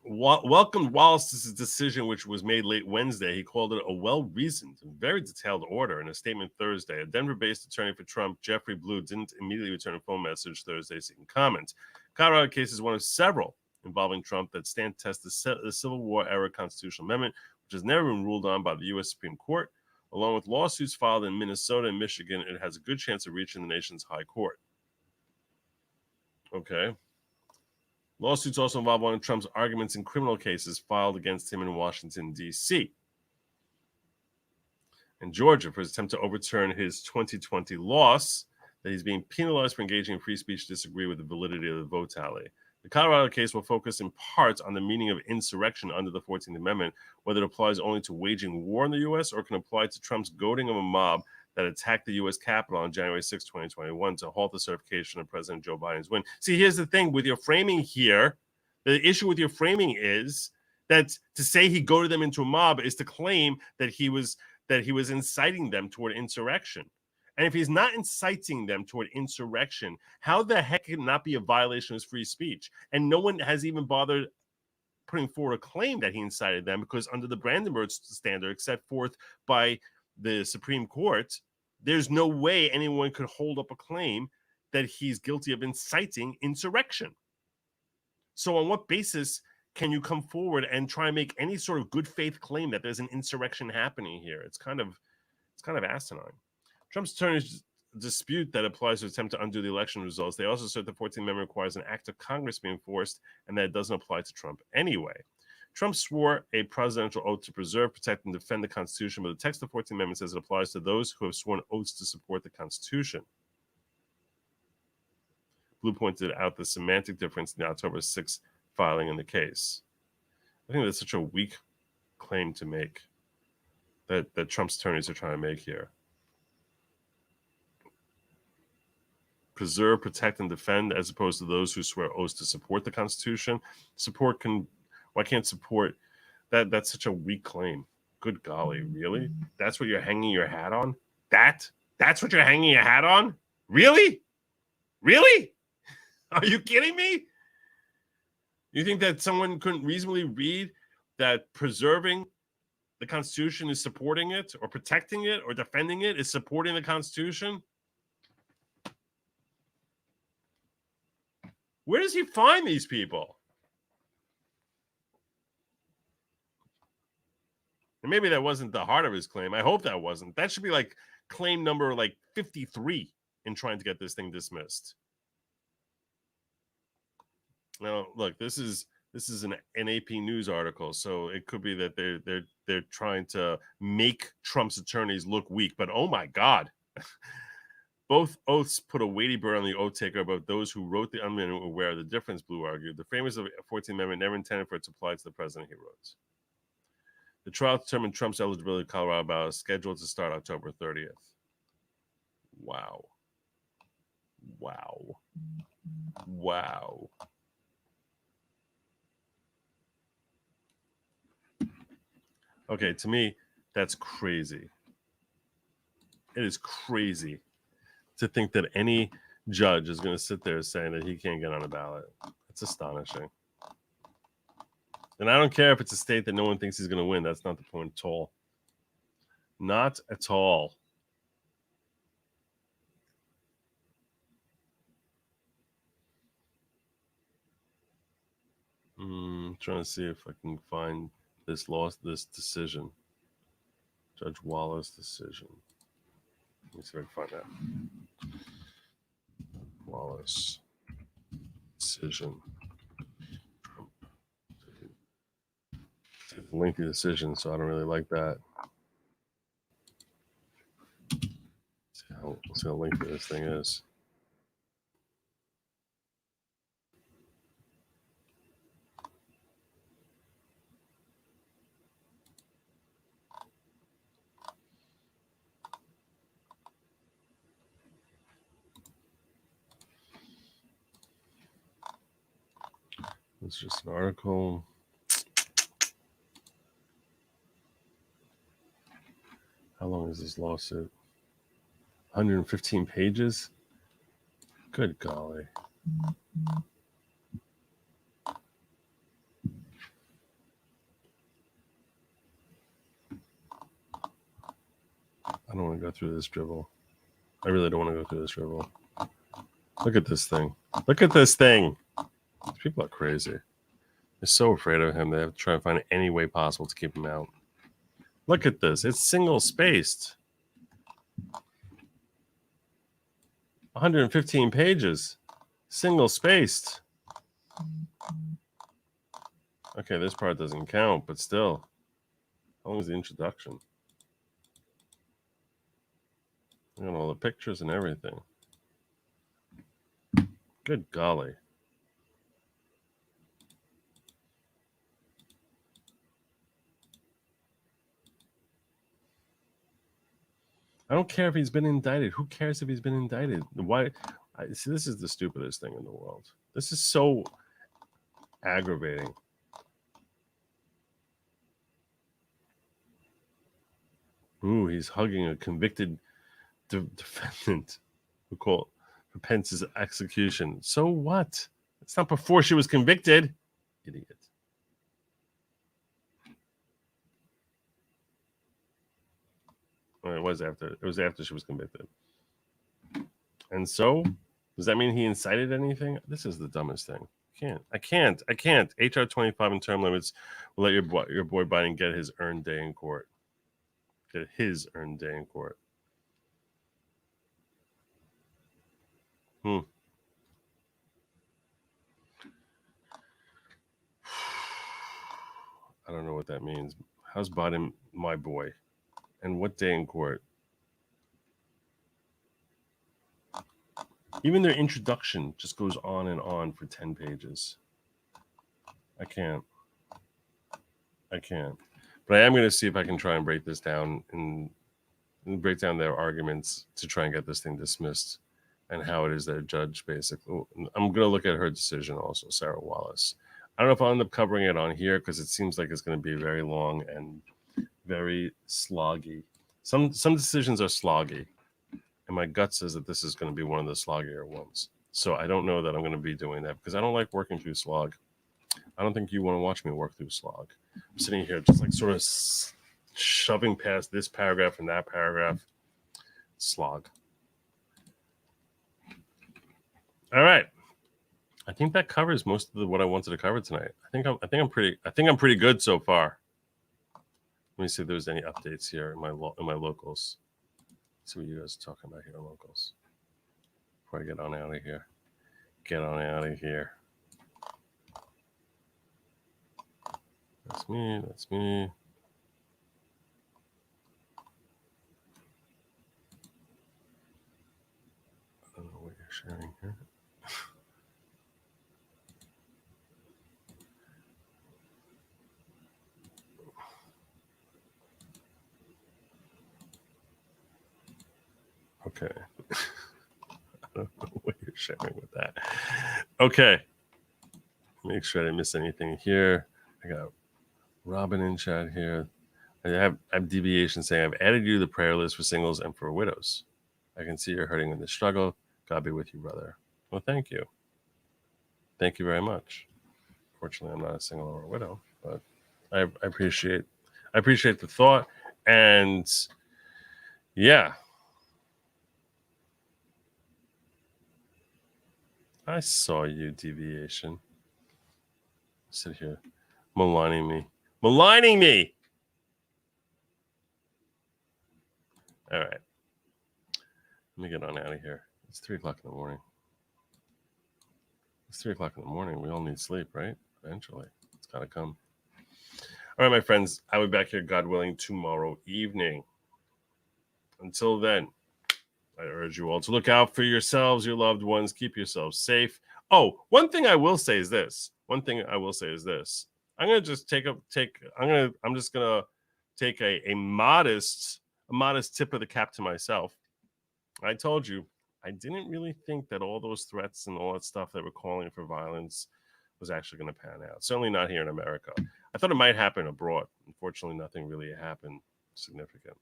welcomed Wallace's decision, which was made late Wednesday. He called it a well-reasoned and very detailed order in a statement Thursday. A Denver-based attorney for Trump, Jeffrey Blue, didn't immediately return a phone message Thursday seeking comment. Colorado case is one of several involving Trump that stand test the Civil War-era constitutional amendment, which has never been ruled on by the U.S. Supreme Court. Along with lawsuits filed in Minnesota and Michigan, it has a good chance of reaching the nation's high court. Okay. Lawsuits also involve one of Trump's arguments in criminal cases filed against him in Washington, D.C. and Georgia for his attempt to overturn his 2020 loss that he's being penalized for engaging in free speech to disagree with the validity of the vote tally. The Colorado case will focus in part on the meaning of insurrection under the 14th Amendment, whether it applies only to waging war in the U.S. or can apply to Trump's goading of a mob that attacked the U.S. Capitol on January 6, 2021 to halt the certification of President Joe Biden's win. See, here's the thing with your framing here. The issue with your framing is that to say he goaded them into a mob is to claim that he was inciting them toward insurrection. And if he's not inciting them toward insurrection, how the heck can it not be a violation of his free speech? And no one has even bothered putting forward a claim that he incited them, because under the Brandenburg standard set forth by the Supreme Court, there's no way anyone could hold up a claim that he's guilty of inciting insurrection. So on what basis can you come forward and try and make any sort of good faith claim that there's an insurrection happening here? It's kind of asinine. Trump's attorneys dispute that applies to attempt to undo the election results. They also assert the 14th Amendment requires an act of Congress be enforced and that it doesn't apply to Trump anyway. Trump swore a presidential oath to preserve, protect, and defend the Constitution, but the text of the 14th Amendment says it applies to those who have sworn oaths to support the Constitution. Blue pointed out the semantic difference in the October 6th filing in the case. I think that's such a weak claim to make that Trump's attorneys are trying to make here. Preserve, protect, and defend, as opposed to those who swear oaths to support the Constitution. Why can't support that? That's such a weak claim. Good golly, really? That's what you're hanging your hat on? That's what you're hanging your hat on? Really? Really? Are you kidding me? You think that someone couldn't reasonably read that preserving the Constitution is supporting it, or protecting it, or defending it is supporting the Constitution? Where does he find these people? And maybe that wasn't the heart of his claim. I hope that wasn't. That should be like claim number 53 in trying to get this thing dismissed. Now, look, this is an AP News article, so it could be that they're trying to make Trump's attorneys look weak. But oh my God, both oaths put a weighty burden on the oath taker about those who wrote the amendment aware of the difference. Blue argued the framers of the 14th Amendment never intended for it to apply to the president. He wrote. The trial determined Trump's eligibility to Colorado ballot is scheduled to start October 30th. Wow. Wow. Wow. Okay, to me, that's crazy. It is crazy to think that any judge is going to sit there saying that he can't get on a ballot. It's astonishing. And I don't care if it's a state that no one thinks he's going to win. That's not the point at all. Not at all. I'm trying to see if I can find this decision. Judge Wallace decision. Let me see if I can find that. Wallace decision. It's a lengthy decision, so I don't really like that. Let's see how lengthy this thing is. It's just an article. How long is this lawsuit? 115 pages? Good golly. I don't want to go through this dribble. I really don't want to go through this dribble. Look at this thing. Look at this thing. These people are crazy. They're so afraid of him. They have to try and find any way possible to keep him out. Look at this. It's single-spaced. 115 pages. Single-spaced. Okay, this part doesn't count, but still. How long is the introduction? Look at all the pictures and everything. Good golly. I don't care if he's been indicted. Who cares if he's been indicted? Why? See, this is the stupidest thing in the world. This is so aggravating. Ooh, he's hugging a convicted defendant who called for Pence's execution. So what? It's not before she was convicted. Idiot. Well, it was after. It was after she was convicted. And so, does that mean he incited anything? This is the dumbest thing. I can't. HR 25 and term limits will let your boy Biden get his earned day in court. Get his earned day in court. I don't know what that means. How's Biden my boy? And what day in court? Even their introduction just goes on and on for 10 pages. I can't. I can't. But I am going to see if I can try and break this down and break down their arguments to try and get this thing dismissed and how it is that a judge basically. I'm going to look at her decision also, Sarah Wallace. I don't know if I'll end up covering it on here because it seems like it's going to be very long and very sloggy. Some decisions are sloggy, and my gut says that this is going to be one of the sloggier ones. So I don't know that I'm going to be doing that because I don't like working through slog. I don't think you want to watch me work through slog. I'm sitting here just like sort of shoving past this paragraph and that paragraph. Slog. All right. I think that covers most of what I wanted to cover tonight. I think I'm pretty good so far. Let me see if there's any updates here in my locals. Let's see what you guys are talking about here in locals. Before I get on out of here. Get on out of here. That's me. That's me. I don't know what you're sharing here. Okay. I don't know what you're sharing with that. Okay. Make sure I didn't miss anything here. I got Robin in chat here. I have deviation saying I've added you to the prayer list for singles and for widows. I can see you're hurting in this struggle. God be with you, brother. Well, thank you. Thank you very much. Fortunately, I'm not a single or a widow, but I appreciate the thought. And yeah. I saw you, deviation. Sit here maligning me. Maligning me! All right. Let me get on out of here. It's 3 o'clock in the morning. It's 3 o'clock in the morning. We all need sleep, right? Eventually. It's got to come. All right, my friends. I'll be back here, God willing, tomorrow evening. Until then, I urge you all to look out for yourselves, your loved ones. Keep yourselves safe. Oh, one thing I will say is this. I'm just gonna take a modest tip of the cap to myself. I told you I didn't really think that all those threats and all that stuff that were calling for violence was actually going to pan out. Certainly not here in America. I thought it might happen abroad. Unfortunately, nothing really happened significant.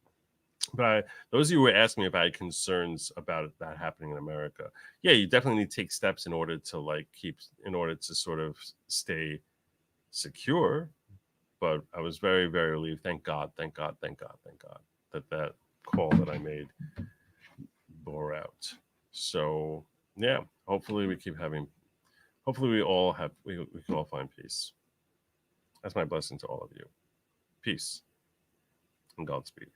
But those of you who were asking me if I had concerns about that happening in America, yeah, you definitely need to take steps in order to sort of stay secure. But I was very, very relieved. Thank God that call that I made bore out. So yeah, hopefully we all find peace. That's my blessing to all of you. Peace and Godspeed.